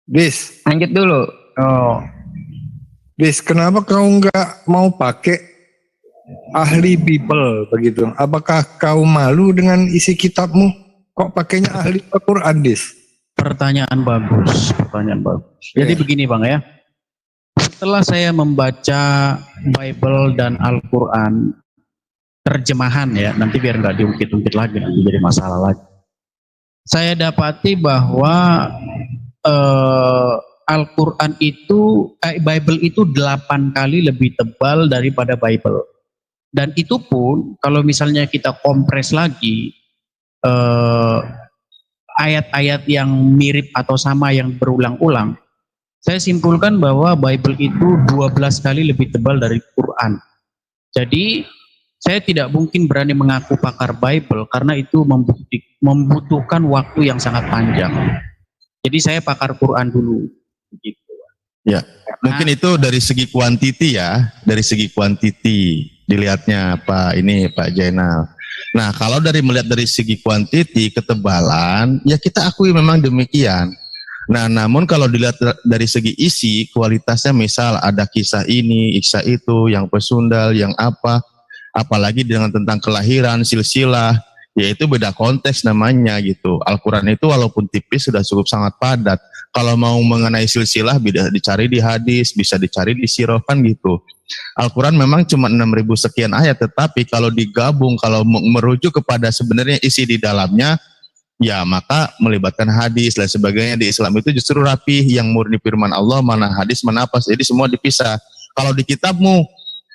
Dis, Lanjut dulu. oh, Dis, kenapa kau nggak mau pakai ahli Bible begitu? Apakah kau malu dengan isi kitabmu? Kok pakainya ahli Al-Quran, Dis? Pertanyaan bagus, pertanyaan bagus. Jadi Ya. begini Bang ya, setelah saya membaca Bible dan Al-Quran, terjemahan ya, nanti biar nggak diungkit-ungkit lagi, nanti jadi masalah lagi. Saya dapati bahwa Al-Quran itu, Bible itu 8 kali lebih tebal daripada Bible. Dan itu pun kalau misalnya kita kompres lagi, ayat-ayat yang mirip atau sama yang berulang-ulang, saya simpulkan bahwa Bible itu 12 kali lebih tebal dari Quran. Jadi saya tidak mungkin berani mengaku pakar Bible karena itu membutuhkan waktu yang sangat panjang. Jadi saya pakar Quran dulu. Begitu. Ya, mungkin itu dari segi kuantiti ya, dari segi kuantiti dilihatnya Pak Jainal. Nah, kalau melihat dari segi kuantiti ketebalan, ya kita akui memang demikian. Nah, namun kalau dilihat dari segi isi, kualitasnya misal ada kisah ini, kisah itu, yang pesundal, yang apa, apalagi dengan tentang kelahiran, silsilah, yaitu beda konteks namanya gitu. Al-Quran itu walaupun tipis sudah cukup sangat padat. Kalau mau mengenai silsilah bisa dicari di hadis, bisa dicari di sirah kan gitu. Al-Quran memang cuma 6.000 sekian ayat, tetapi kalau digabung, kalau merujuk kepada sebenarnya isi di dalamnya, ya maka melibatkan hadis dan sebagainya. Di Islam itu justru rapih, yang murni firman Allah, mana hadis, mana apa, jadi semua dipisah. Kalau di kitabmu,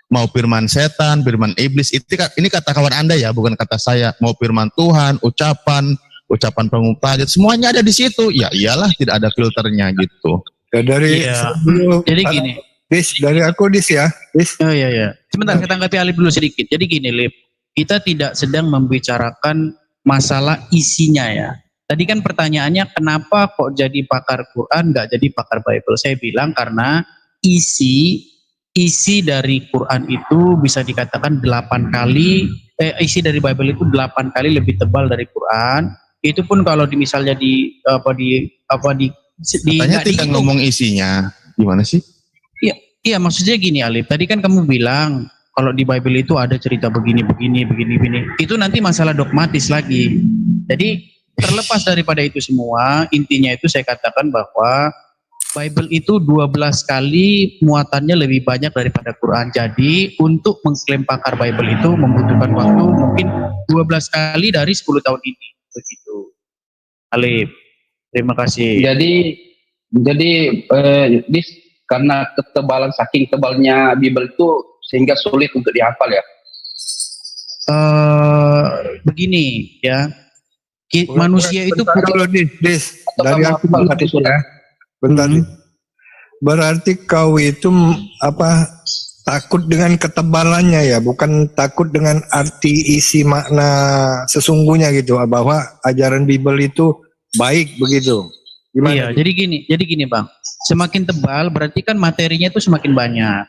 mau firman setan, firman iblis, ini kata kawan Anda ya, bukan kata saya. Mau firman Tuhan, ucapan pengumpulan, semuanya ada di situ. Ya iyalah, tidak ada filternya gitu. Ya, Jadi gini. Dis, dari aku Dis ya. Dis. Oh iya. Sebentar, saya tanggapi Alif dulu sedikit. Jadi gini, Lip. Kita tidak sedang membicarakan masalah isinya ya. Tadi kan pertanyaannya kenapa kok jadi pakar Quran, nggak jadi pakar Bible. Saya bilang karena isi dari Quran itu bisa dikatakan 8 kali, isi dari Bible itu 8 kali lebih tebal dari Quran. Itu pun kalau misalnya Katanya tidak ngomong isinya, gimana sih? Iya, maksudnya gini Alif. Tadi kan kamu bilang kalau di Bible itu ada cerita begini. Itu nanti masalah dogmatis lagi. Jadi terlepas daripada itu semua, intinya itu saya katakan bahwa Bible itu 12 kali muatannya lebih banyak daripada Quran. Jadi untuk mengklaim pakar Bible itu membutuhkan waktu mungkin 12 kali dari 10 tahun ini. Begitu. Alif, terima kasih. Jadi karena ketebalan saking tebalnya Bible itu sehingga sulit untuk dihafal ya. Begini ya. Manusia itu kalau Dis, dari aku ya. Bentar. Berarti kau itu takut dengan ketebalannya ya, bukan takut dengan arti isi makna sesungguhnya gitu, bahwa ajaran Bible itu baik begitu. Gimana? Iya, jadi gini Bang. Semakin tebal berarti kan materinya itu semakin banyak.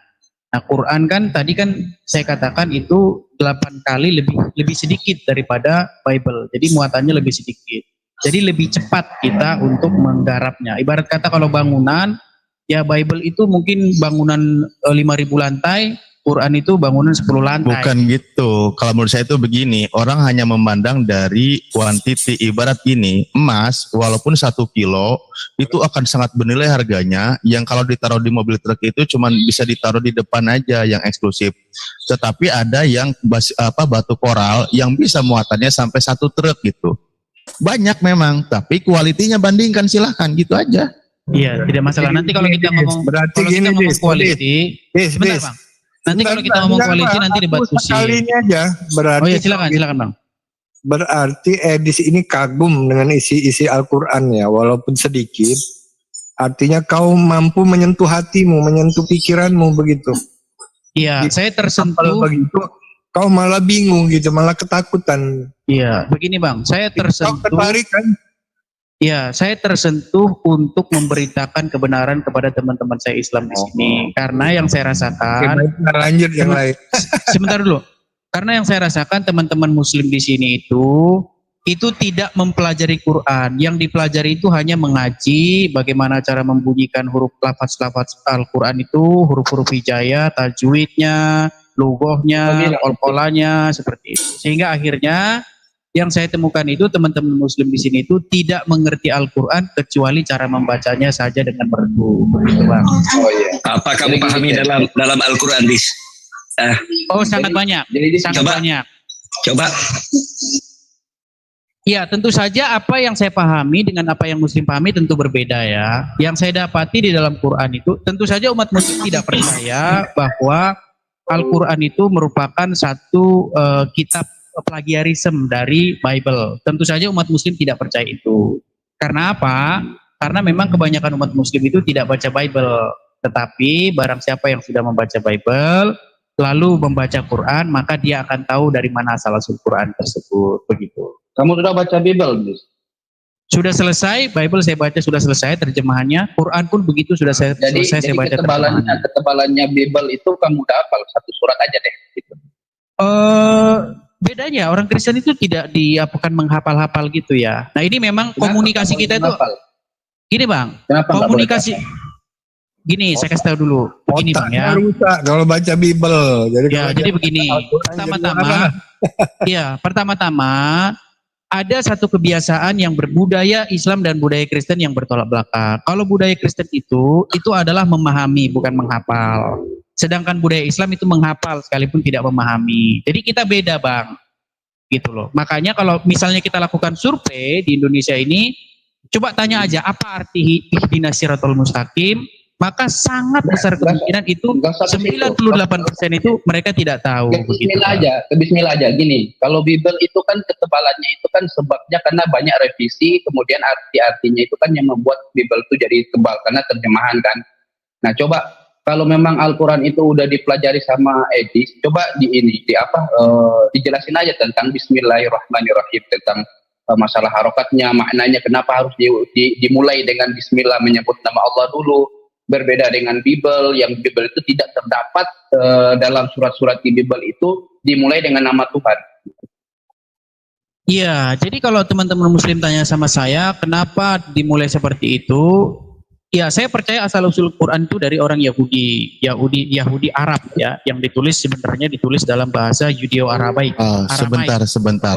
Nah, Quran kan tadi kan saya katakan itu 8 kali lebih sedikit daripada Bible. Jadi muatannya lebih sedikit. Jadi lebih cepat kita untuk menggarapnya. Ibarat kata kalau bangunan, ya Bible itu mungkin bangunan 5.000 lantai, Quran itu bangunan 10 lantai. Bukan gitu. Kalau menurut saya itu begini, orang hanya memandang dari kuantiti. Ibarat gini, emas walaupun 1 kilo itu akan sangat bernilai harganya. Yang kalau ditaruh di mobil truk itu cuma bisa ditaruh di depan aja yang eksklusif. Tetapi ada yang batu koral yang bisa muatannya sampai 1 truk gitu. Banyak memang, tapi kualitinya bandingkan silahkan gitu aja. Iya, tidak masalah. Nanti kalau kita ngomong kualiti, sebentar Bang. Nanti kalau kita ngomong kualiti nanti debat diskusi. Kali ini aja. Berarti oh ya silakan Bang. Berarti Edis ini kagum dengan isi Al-Quran ya, walaupun sedikit. Artinya kau mampu menyentuh hatimu, menyentuh pikiranmu begitu. Iya, saya tersentuh. Begitu, kau malah bingung gitu, malah ketakutan. Iya, begini Bang, saya tersentuh. Kau tertarik kan? Ya, saya tersentuh untuk memberitakan kebenaran kepada teman-teman saya Islam di sini. Karena yang saya rasakan. Lanjut yang lain. Sebentar dulu. Karena yang saya rasakan teman-teman Muslim di sini itu itu tidak mempelajari Quran. Yang dipelajari itu hanya mengaji bagaimana cara membunyikan huruf lafaz-lafaz Al-Quran itu, huruf-huruf hijaiyah, tajwidnya, lughahnya, qalqalanya, seperti itu. Sehingga akhirnya yang saya temukan itu teman-teman muslim di sini itu tidak mengerti Al-Quran kecuali cara membacanya saja dengan merdu. Begitu, Bang. Oh iya. Apa kamu pahami dalam Al-Quran, Dis? Oh, sangat banyak. Sangat banyak. Coba. Ya, tentu saja apa yang saya pahami dengan apa yang muslim pahami tentu berbeda ya. Yang saya dapati di dalam Quran itu, tentu saja umat muslim tidak percaya bahwa Al-Quran itu merupakan satu kitab plagiarisme dari Bible. Tentu saja umat muslim tidak percaya itu. Karena apa? Karena memang kebanyakan umat muslim itu tidak baca Bible. Tetapi barang siapa yang sudah membaca Bible, lalu membaca Quran, maka dia akan tahu dari mana asal-usul Quran tersebut. Begitu. Kamu sudah baca Bible, Dis? Sudah selesai, Bible saya baca sudah selesai terjemahannya, Quran pun begitu sudah selesai saya baca terjemahannya. Ketebalannya Bible itu kamu udah hafal satu surat aja deh. Gitu. Bedanya orang Kristen itu tidak diapakan menghafal-hafal gitu ya. Nah ini memang komunikasi kita itu, gini Bang, komunikasi, gini saya kasih tahu dulu, begini Bang ya. Rusak kalau baca Bible. Jadi begini, pertama-tama ada satu kebiasaan yang berbudaya Islam dan budaya Kristen yang bertolak belakang. Kalau budaya Kristen itu adalah memahami, bukan menghafal. Sedangkan budaya Islam itu menghafal sekalipun tidak memahami. Jadi kita beda Bang, gitu loh. Makanya kalau misalnya kita lakukan survei di Indonesia ini, coba tanya aja apa arti ihdinas siratal mustaqim, maka sangat besar kemungkinan itu 98% itu mereka tidak tahu. Bismillah aja gini. Kalau Bible itu kan ketebalannya itu kan sebabnya karena banyak revisi, kemudian arti-artinya itu kan yang membuat Bible itu jadi tebal karena terjemahan kan. Nah, coba kalau memang Al-Quran itu udah dipelajari sama Edis, coba dijelasin aja tentang Bismillahirrahmanirrahim, tentang masalah harokatnya, maknanya kenapa harus dimulai dengan Bismillah, menyebut nama Allah dulu. Berbeda dengan Bible, yang Bible itu tidak terdapat dalam surat-surat di Bible itu dimulai dengan nama Tuhan. Iya, jadi kalau teman-teman muslim tanya sama saya, kenapa dimulai seperti itu? Ya, saya percaya asal-usul Quran itu dari orang Yahudi Arab ya, yang sebenarnya ditulis dalam bahasa Yudeo-Arabaik. Sebentar.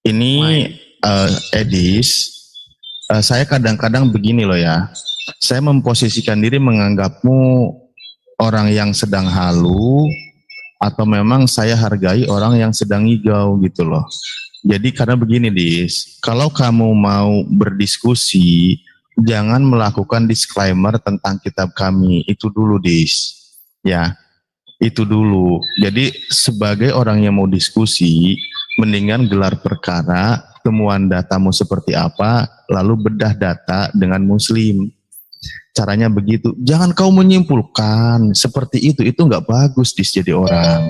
Ini Edis, saya kadang-kadang begini loh ya. Saya memposisikan diri menganggapmu orang yang sedang halu atau memang saya hargai orang yang sedang ngigau gitu loh. Jadi karena begini Dis, kalau kamu mau berdiskusi jangan melakukan disclaimer tentang kitab kami, itu dulu Dis. Ya, itu dulu. Jadi sebagai orang yang mau diskusi, mendingan gelar perkara, temuan datamu seperti apa, lalu bedah data dengan muslim. Caranya begitu. Jangan kau menyimpulkan seperti itu nggak bagus Dis jadi orang.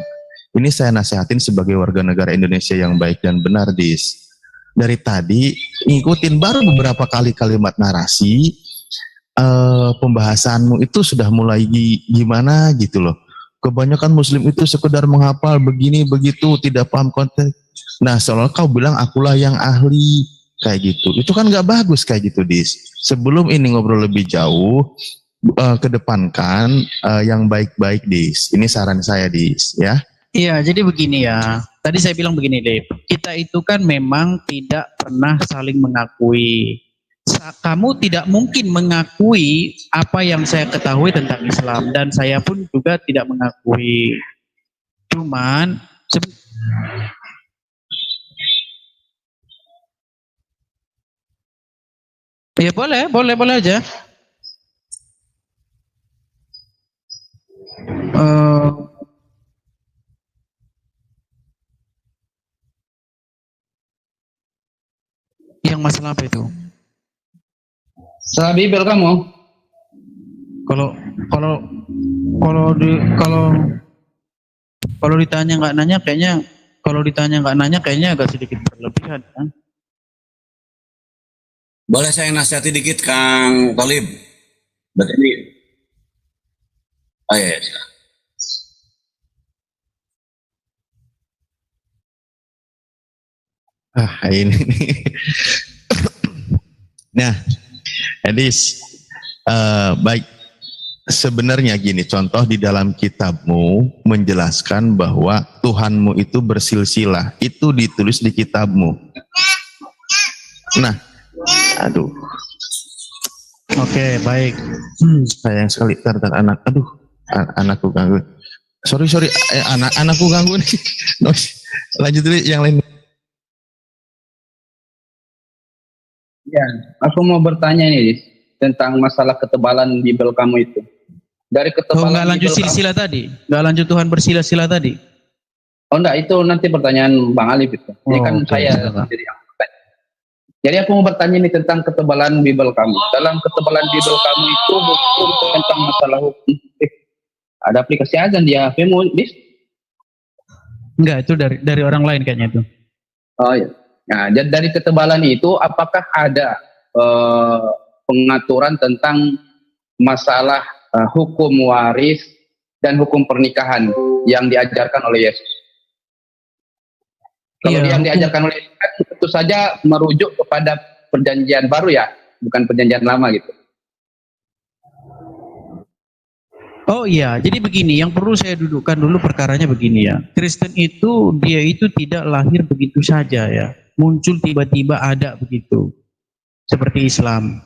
Ini saya nasihatin sebagai warga negara Indonesia yang baik dan benar Dis. Dari tadi ngikutin baru beberapa kali kalimat narasi, pembahasanmu itu sudah mulai gimana gitu loh. Kebanyakan muslim itu sekedar menghafal begini begitu, tidak paham konteks. Nah seolah kau bilang akulah yang ahli. Kayak gitu, itu kan nggak bagus kayak gitu Dis. Sebelum ini ngobrol lebih jauh, kedepankan yang baik-baik Dis. Ini saran saya Dis ya. Iya, jadi begini ya. Tadi saya bilang begini Dave, kita itu kan memang tidak pernah saling mengakui. Kamu tidak mungkin mengakui apa yang saya ketahui tentang Islam dan saya pun juga tidak mengakui. Cuman ya boleh aja. Yang masalah apa itu? Salah Bible kamu. Kalau ditanya nggak nanya kayaknya agak sedikit berlebihan kan? Boleh saya nasihati dikit Kang Talib? Berarti ini. Oh iya. Ini nih. Nah, Edis, baik. Sebenarnya gini, contoh di dalam kitabmu menjelaskan bahwa Tuhanmu itu bersilsilah. Itu ditulis di kitabmu. Nah, aduh. Oke, baik. Sayang sekali, tar anak. Aduh, anakku ganggu. Sorry, anakku ganggu nih. Lanjut dulu yang lain. Ya, aku mau bertanya nih tentang masalah ketebalan Bible kamu itu. Dari ketebalan nggak lanjut Bible silsilah tadi? Nggak lanjut Tuhan bersila-sila tadi? Oh enggak, itu nanti pertanyaan Bang Alif itu. Ini kan oke, saya silakan. sendiri yang bertanya. Jadi aku mau bertanya nih tentang ketebalan Bible kamu. Dalam ketebalan Bible kamu itu hukum tentang masalah hukum. Ada aplikasi azan di HP-mu, Dis? Enggak, itu dari orang lain kayaknya itu. Oh iya. Nah, dari ketebalan itu apakah ada pengaturan tentang masalah hukum waris dan hukum pernikahan yang diajarkan oleh Yesus? Kalau Iya, yang diajarkan oleh Yesus tentu saja merujuk kepada perjanjian baru ya, bukan perjanjian lama gitu. Oh iya, jadi begini, yang perlu saya dudukkan dulu perkaranya begini ya. Kristen itu, dia itu tidak lahir begitu saja ya. Muncul tiba-tiba ada begitu. Seperti Islam.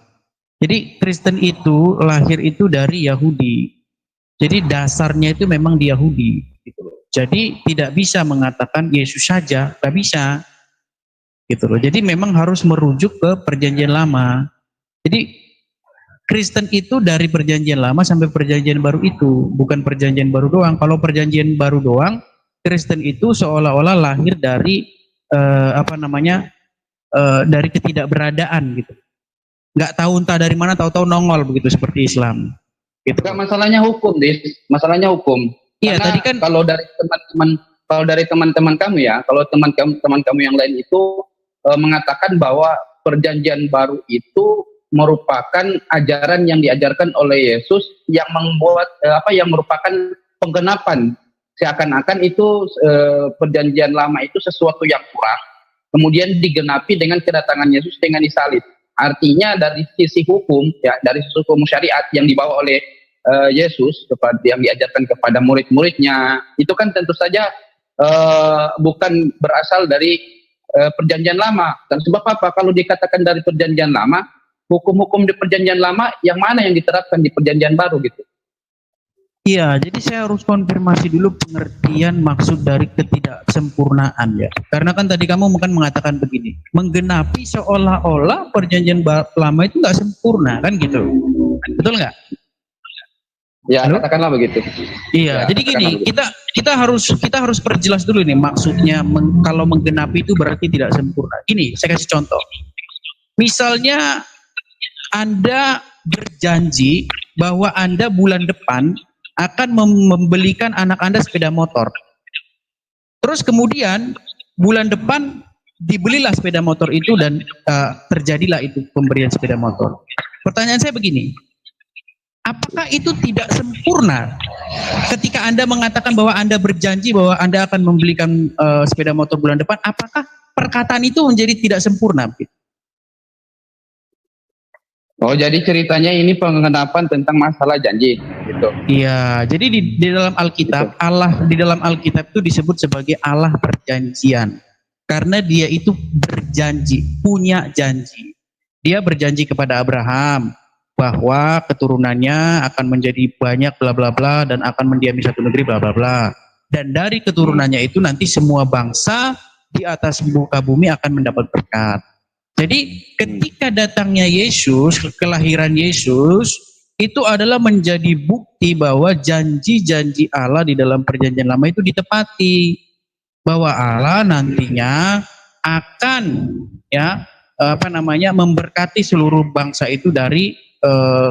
Jadi Kristen itu lahir itu dari Yahudi. Jadi dasarnya itu memang di Yahudi. Gitu loh. Jadi tidak bisa mengatakan Yesus saja, tidak bisa. Gitu loh. Jadi memang harus merujuk ke perjanjian lama. Jadi Kristen itu dari perjanjian lama sampai perjanjian baru itu, bukan perjanjian baru doang. Kalau perjanjian baru doang, Kristen itu seolah-olah lahir dari dari ketidakberadaan gitu. Nggak tahu entah dari mana, tahu-tahu nongol begitu seperti Islam. Gitu. Enggak, masalahnya hukum, Dis. Masalahnya hukum. Iya, Karena tadi kan kalau dari teman-teman kamu ya, kalau teman kamu yang lain itu mengatakan bahwa perjanjian baru itu merupakan ajaran yang diajarkan oleh Yesus yang membuat yang merupakan penggenapan, seakan-akan itu perjanjian lama itu sesuatu yang kurang, kemudian digenapi dengan kedatangan Yesus dengan disalib. Artinya dari sisi hukum ya, dari sisi hukum syariat yang dibawa oleh Yesus yang diajarkan kepada murid-muridnya, itu kan tentu saja bukan berasal dari perjanjian lama. Dan sebab apa? Kalau dikatakan dari perjanjian lama, hukum-hukum di perjanjian lama yang mana yang diterapkan di perjanjian baru gitu? iya, jadi saya harus konfirmasi dulu pengertian maksud dari ketidaksempurnaan ya. Karena kan tadi kamu mungkin mengatakan begini, menggenapi seolah-olah perjanjian lama itu nggak sempurna kan gitu, betul nggak? Ya, Halo? katakanlah begitu. Iya, Ya, jadi gini, kita harus perjelas dulu nih maksudnya kalau menggenapi itu berarti tidak sempurna. Gini, saya kasih contoh. Misalnya Anda berjanji bahwa Anda bulan depan akan membelikan anak Anda sepeda motor. Terus kemudian bulan depan dibelilah sepeda motor itu dan terjadilah itu pemberian sepeda motor. Pertanyaan saya begini, apakah itu tidak sempurna ketika Anda mengatakan bahwa Anda berjanji bahwa Anda akan membelikan sepeda motor bulan depan? Apakah perkataan itu menjadi tidak sempurna? Oh, jadi ceritanya ini pengenapan tentang masalah janji gitu. Iya, jadi di dalam Alkitab, di dalam Alkitab itu disebut sebagai Allah perjanjian. Karena dia itu berjanji, punya janji. Dia berjanji kepada Abraham bahwa keturunannya akan menjadi banyak bla bla bla dan akan mendiami satu negeri bla bla bla. Dan dari keturunannya itu nanti semua bangsa di atas muka bumi akan mendapat berkat. Jadi ketika datangnya Yesus, kelahiran Yesus, itu adalah menjadi bukti bahwa janji-janji Allah di dalam perjanjian lama itu ditepati. Bahwa Allah nantinya akan memberkati seluruh bangsa itu dari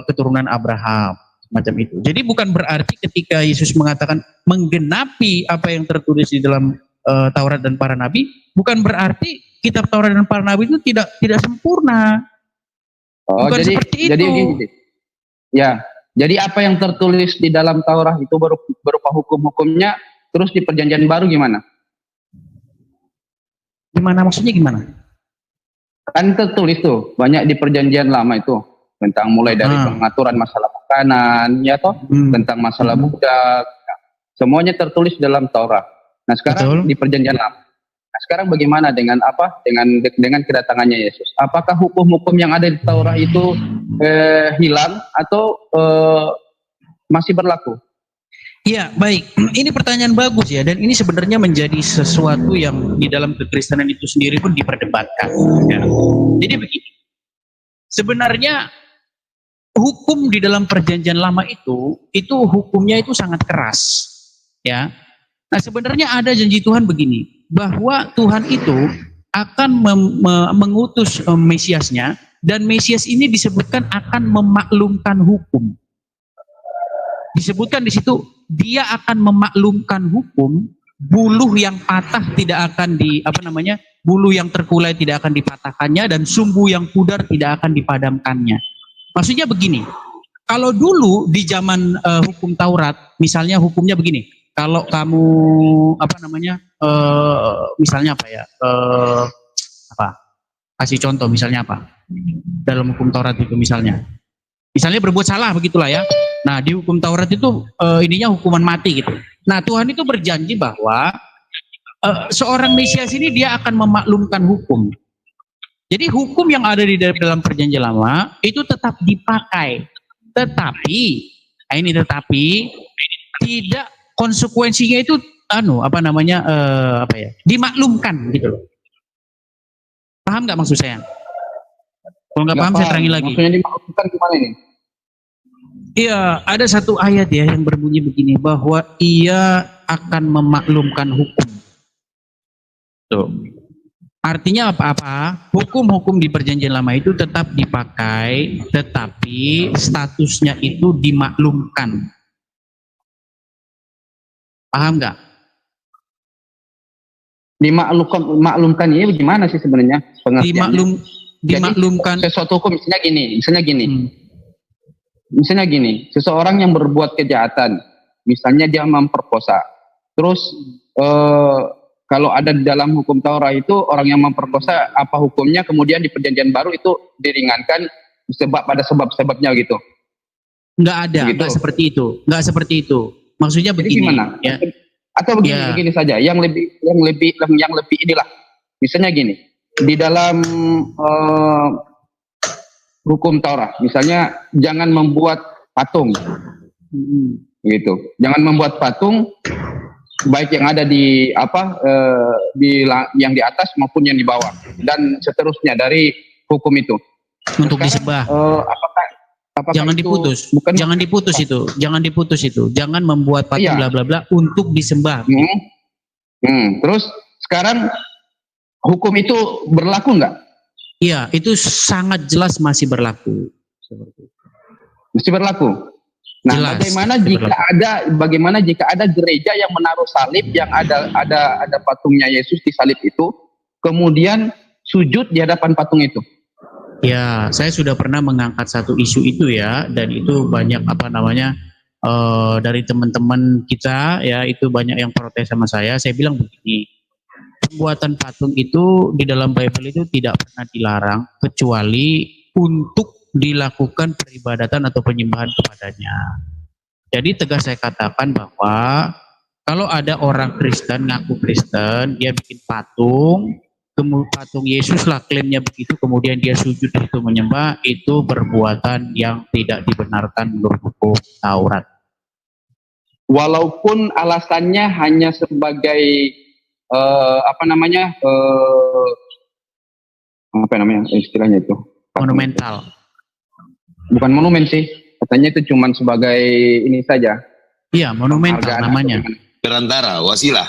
keturunan Abraham. Macam itu. Jadi bukan berarti ketika Yesus mengatakan menggenapi apa yang tertulis di dalam Taurat dan para nabi, bukan berarti kitab Taurat dan para nabi itu tidak sempurna. Oh, bukan seperti itu. Jadi gini. Ya, jadi apa yang tertulis di dalam Taurat itu berupa hukum-hukumnya, terus di perjanjian baru gimana? Gimana maksudnya gimana? Kan tertulis tuh banyak di perjanjian lama itu tentang mulai dari pengaturan masalah makanan, ya toh, tentang masalah budak, semuanya tertulis dalam Taurat. Nah sekarang di perjanjian lama. Nah sekarang bagaimana dengan apa? Dengan kedatangannya Yesus? Apakah hukum-hukum yang ada di Taurat itu hilang atau masih berlaku? Iya, baik. Ini pertanyaan bagus ya, dan ini sebenarnya menjadi sesuatu yang di dalam kekristenan itu sendiri pun diperdebatkan. Ya. Jadi begini, sebenarnya hukum di dalam perjanjian lama itu hukumnya itu sangat keras. Ya. Nah sebenarnya ada janji Tuhan begini, bahwa Tuhan itu akan mengutus Mesiasnya, dan Mesias ini disebutkan akan memaklumkan hukum. Disebutkan di situ, dia akan memaklumkan hukum, buluh yang patah tidak akan buluh yang terkulai tidak akan dipatahkannya, dan sumbu yang pudar tidak akan dipadamkannya. Maksudnya begini, kalau dulu di zaman hukum Taurat, misalnya hukumnya begini, kalau kamu misalnya kasih contoh misalnya apa dalam hukum Taurat itu misalnya berbuat salah begitulah ya. Nah di hukum Taurat itu ininya hukuman mati gitu. Nah Tuhan itu berjanji bahwa seorang Mesias ini dia akan memaklumkan hukum. Jadi hukum yang ada di dalam perjanjian lama itu tetap dipakai, tetapi tidak konsekuensinya itu dimaklumkan gitu loh. Paham nggak maksud saya? Kalau nggak paham saya terangin lagi. Maksudnya dimaklumkan gimana ini? Iya, ada satu ayat ya yang berbunyi begini, bahwa ia akan memaklumkan hukum. Tuh. Artinya apa-apa, hukum-hukum di perjanjian lama itu tetap dipakai, tetapi statusnya itu dimaklumkan. Paham nggak? Dimaklumkan ini gimana sih sebenarnya pengertiannya? Dimaklumkan. Jadi, sesuatu hukum misalnya gini, seseorang yang berbuat kejahatan, misalnya dia memperkosa, terus kalau ada di dalam hukum Taurat itu orang yang memperkosa apa hukumnya, kemudian di perjanjian baru itu diringankan pada sebab-sebabnya gitu. Nggak ada, gitu. nggak seperti itu. Maksudnya begini. Jadi gimana? Ya. Atau begini saja, yang lebih inilah. Misalnya gini, di dalam hukum Taurat, misalnya jangan membuat patung, gitu. Jangan membuat patung, baik yang ada yang di atas maupun yang di bawah, dan seterusnya dari hukum itu. Untuk disembah. Apakah jangan diputus, jangan diputus itu, jangan membuat patung bla bla bla untuk disembah. Terus sekarang hukum itu berlaku nggak? Iya, itu sangat jelas masih berlaku. Masih berlaku. Nah, jelas, bagaimana jika ada gereja yang menaruh salib, yang ada patungnya Yesus di salib itu, kemudian sujud di hadapan patung itu? Ya, saya sudah pernah mengangkat satu isu itu ya, dan itu banyak dari teman-teman kita ya, itu banyak yang protes sama saya. Saya bilang begini, pembuatan patung itu di dalam Bible itu tidak pernah dilarang kecuali untuk dilakukan peribadatan atau penyembahan kepadanya. Jadi tegas saya katakan bahwa kalau ada orang Kristen, ngaku Kristen, dia bikin patung Yesus lah klaimnya begitu, kemudian dia sujud itu menyembah, itu perbuatan yang tidak dibenarkan menurut hukum Taurat. Walaupun alasannya hanya sebagai istilahnya itu monumental. Bukan monumen sih, katanya itu cuma sebagai ini saja. Iya, monumental namanya. Perantara, wasilah.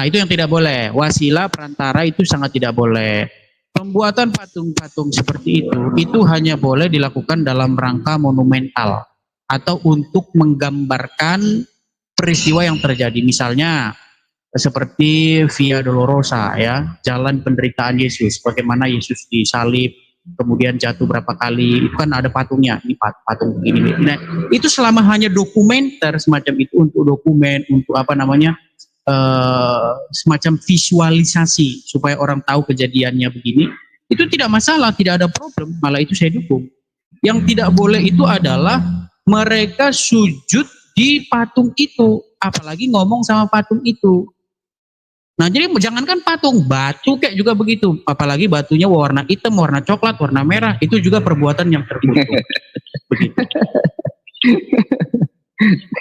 Itu yang tidak boleh. Wasilah, perantara itu sangat tidak boleh. Pembuatan patung-patung seperti itu hanya boleh dilakukan dalam rangka monumental atau untuk menggambarkan peristiwa yang terjadi. Misalnya seperti Via Dolorosa ya, jalan penderitaan Yesus, bagaimana Yesus disalib, kemudian jatuh berapa kali, itu kan ada patungnya, ini patung ini. Nah, itu selama hanya dokumenter semacam itu, untuk dokumen, untuk semacam visualisasi supaya orang tahu kejadiannya begini, itu tidak masalah, tidak ada problem, malah itu saya dukung. Yang tidak boleh itu adalah mereka sujud di patung itu, apalagi ngomong sama patung itu. Nah, jadi jangankan patung, batu kayak juga begitu. Apalagi batunya warna hitam, warna coklat, warna merah, itu juga perbuatan yang terkutuk. Begitu.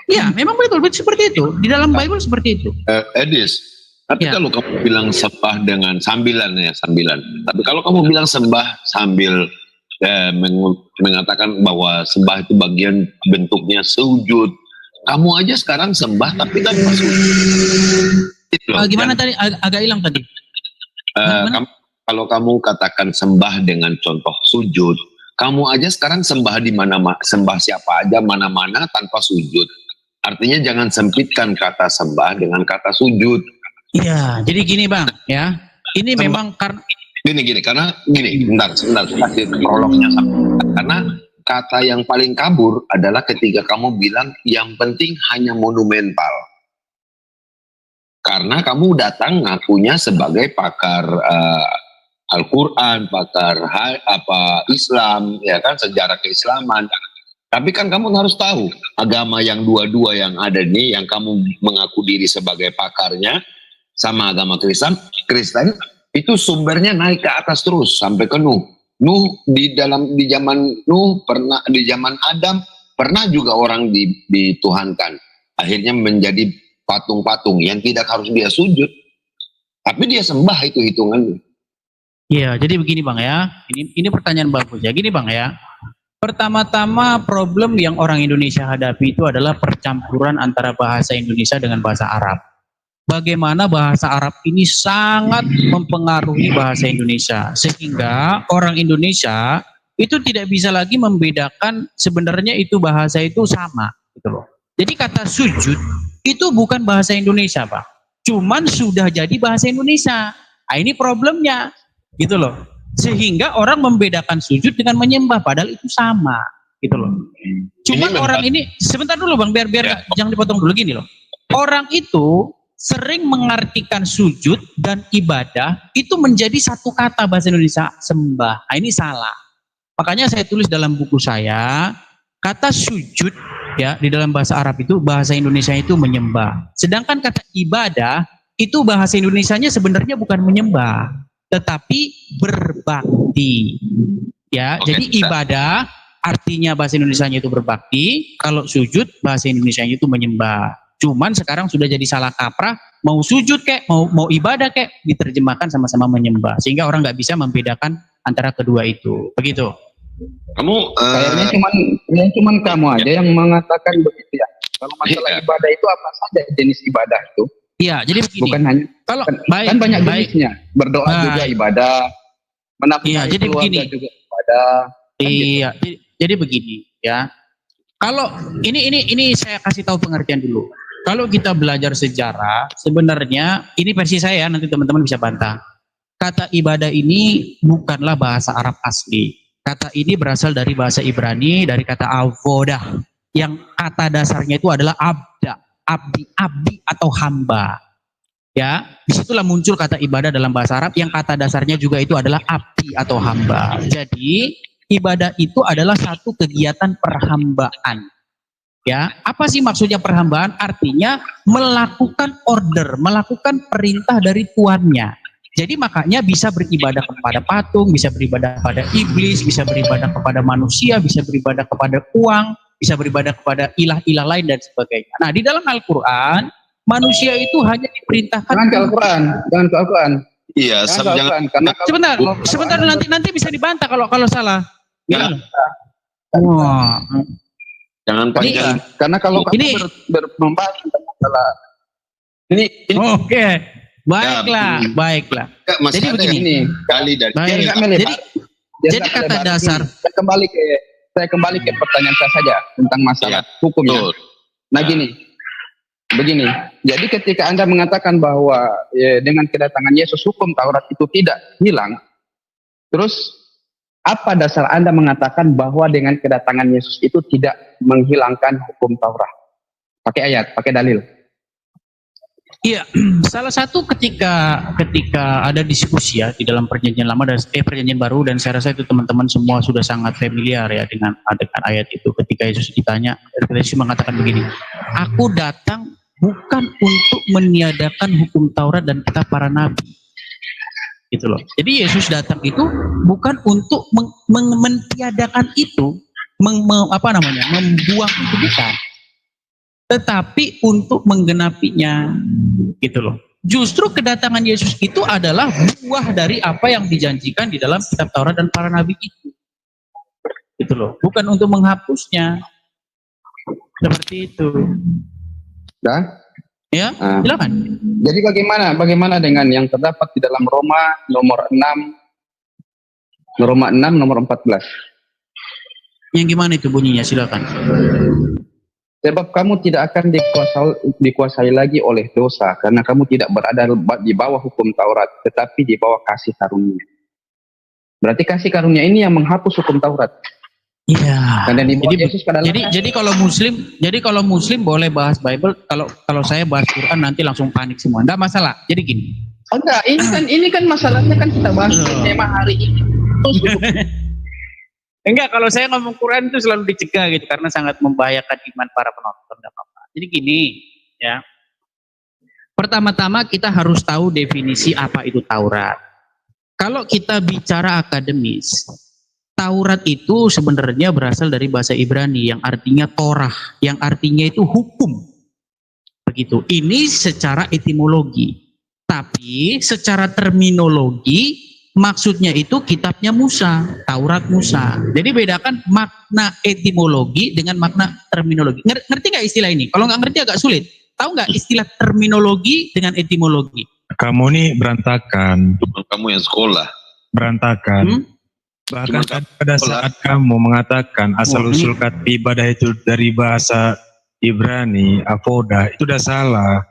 Ya, memang betul seperti itu. Di dalam Bible seperti itu. Edis, tapi Ya. kalau kamu bilang sembah dengan sambilan. Tapi kalau kamu bilang sembah sambil mengatakan bahwa sembah itu bagian bentuknya sujud. Kamu aja sekarang sembah tapi kan sujud. Gimana tadi? Agak hilang tadi. Kalau kamu katakan sembah dengan contoh sujud, kamu aja sekarang sembah di mana, sembah siapa aja mana-mana tanpa sujud. Artinya jangan sempitkan kata sembah dengan kata sujud. Iya, jadi gini Bang, ya. Ini memang karena Sebentar, prolognya karena kata yang paling kabur adalah ketika kamu bilang yang penting hanya monumental. Karena kamu datang ngakunya sebagai pakar Al-Quran, pakar Islam, ya kan, sejarah keislaman. Tapi kan kamu harus tahu agama yang dua-dua yang ada nih, yang kamu mengaku diri sebagai pakarnya, sama agama Kristen itu sumbernya naik ke atas terus sampai ke Nuh. Nuh di zaman Nuh pernah, di zaman Adam pernah juga orang dituhankan. Akhirnya menjadi patung-patung yang tidak harus dia sujud, tapi dia sembah, itu hitungannya. Iya, jadi begini Bang ya. Ini pertanyaan bagus ya. Gini Bang ya. Pertama-tama problem yang orang Indonesia hadapi itu adalah percampuran antara bahasa Indonesia dengan bahasa Arab. Bagaimana bahasa Arab ini sangat mempengaruhi bahasa Indonesia, sehingga orang Indonesia itu tidak bisa lagi membedakan sebenarnya itu bahasa itu sama, gitu loh. Jadi kata sujud itu bukan bahasa Indonesia, Pak. Cuman sudah jadi bahasa Indonesia. Nah, ini problemnya, gitu loh. Sehingga orang membedakan sujud dengan menyembah, padahal itu sama, gitu loh. Cuman orang ini, sebentar dulu Bang, biar jangan dipotong dulu, gini loh. Orang itu sering mengartikan sujud dan ibadah itu menjadi satu kata bahasa Indonesia, sembah. Nah, ini salah. Makanya saya tulis dalam buku saya, kata sujud ya di dalam bahasa Arab itu, bahasa Indonesia itu menyembah. Sedangkan kata ibadah itu bahasa Indonesianya sebenarnya bukan menyembah, tetapi berbakti. Ya, Oke, jadi ibadah artinya bahasa Indonesianya itu berbakti, kalau sujud bahasa Indonesianya itu menyembah. Cuman sekarang sudah jadi salah kaprah, mau sujud kek, mau ibadah kek, diterjemahkan sama-sama menyembah, sehingga orang nggak bisa membedakan antara kedua itu. Begitu. Kamu Kayaknya cuman kamu aja yang mengatakan begitu ya. Kalau masalah ibadah itu apa saja jenis ibadah itu? Iya, jadi begini. Bukan hanya Kalau kan banyak jenisnya. Berdoa juga ibadah, menafkahi jadi keluarga begini. juga ibadah. Iya, jadi begini ya. Kalau ini saya kasih tahu pengertian dulu. Kalau kita belajar sejarah, sebenarnya ini versi saya, nanti teman-teman bisa bantah. Kata ibadah ini bukanlah bahasa Arab asli. Kata ini berasal dari bahasa Ibrani, dari kata avodah, yang kata dasarnya itu adalah abda, abdi atau hamba. Ya, disitulah muncul kata ibadah dalam bahasa Arab, yang kata dasarnya juga itu adalah abdi atau hamba. Jadi ibadah itu adalah satu kegiatan perhambaan. Ya, apa sih maksudnya perhambaan? Artinya melakukan order, melakukan perintah dari tuannya. Jadi makanya bisa beribadah kepada patung, bisa beribadah kepada iblis, bisa beribadah kepada manusia, bisa beribadah kepada uang, bisa beribadah kepada ilah-ilah lain dan sebagainya. Nah, di dalam Al-Quran, manusia itu hanya diperintahkan. Jangan ke Al-Quran. iya, Jangan ke Al-Quan. Karena Sebentar nanti bisa dibantah kalau salah. Ya. Wah. Jangan panjang. Karena kalau Ini- kamu membahas tentang masalah Ini Oke. Baiklah. masih Jadi ada begini. ini, kali dari Baik. biar nggak melebar. Biar Jadi nggak kata melebar. dasar. Saya kembali ke pertanyaan saya saja tentang masalah hukumnya. Betul. Nah begini. Jadi ketika Anda mengatakan bahwa dengan kedatangan Yesus hukum Taurat itu tidak hilang, terus apa dasar Anda mengatakan bahwa dengan kedatangan Yesus itu tidak menghilangkan hukum Taurat? Pakai ayat, pakai dalil. Iya, salah satu ketika ada diskusi ya di dalam perjanjian lama dan perjanjian baru, dan saya rasa itu teman-teman semua sudah sangat familiar ya dengan ayat itu. Ketika Yesus ditanya, Yesus mengatakan begini, aku datang bukan untuk meniadakan hukum Taurat dan kitab para nabi. Gitu loh. Jadi Yesus datang itu bukan untuk mentiadakan itu, membuang itu, bukan, tetapi untuk menggenapinya, gitu loh. Justru kedatangan Yesus itu adalah buah dari apa yang dijanjikan di dalam kitab Taurat dan para nabi itu, gitu loh. Bukan untuk menghapusnya, seperti itu. Dan Ya, silakan. jadi bagaimana dengan yang terdapat di dalam Roma nomor 6 nomor 14? Yang gimana itu bunyinya? Silakan. Sebab kamu tidak akan dikuasai lagi oleh dosa, karena kamu tidak berada di bawah hukum Taurat, tetapi di bawah kasih karunia. Berarti kasih karunia ini yang menghapus hukum Taurat. Iya. Karena di bawah Yesus adalah jadi kalau muslim boleh bahas Bible, kalau saya bahas Quran nanti langsung panik semua. Enggak masalah. Jadi gini. Oh enggak, ini kan masalahnya kan kita bahas tema hari ini. Enggak, kalau saya ngomong Quran itu selalu dicegah gitu karena sangat membahayakan iman para penonton, enggak apa-apa. Jadi gini, ya. Pertama-tama kita harus tahu definisi apa itu Taurat. Kalau kita bicara akademis, Taurat itu sebenarnya berasal dari bahasa Ibrani yang artinya Torah, yang artinya itu hukum. Begitu. Ini secara etimologi. Tapi secara terminologi maksudnya itu kitabnya Musa, Taurat Musa. Jadi bedakan makna etimologi dengan makna terminologi. Ngerti nggak istilah ini? Kalau nggak ngerti agak sulit. Tahu nggak istilah terminologi dengan etimologi? Kamu nih berantakan. Kamu yang sekolah. Berantakan. Bahkan pada saat kamu mengatakan asal-usul kata ibadah itu dari bahasa Ibrani, avoda, itu udah salah.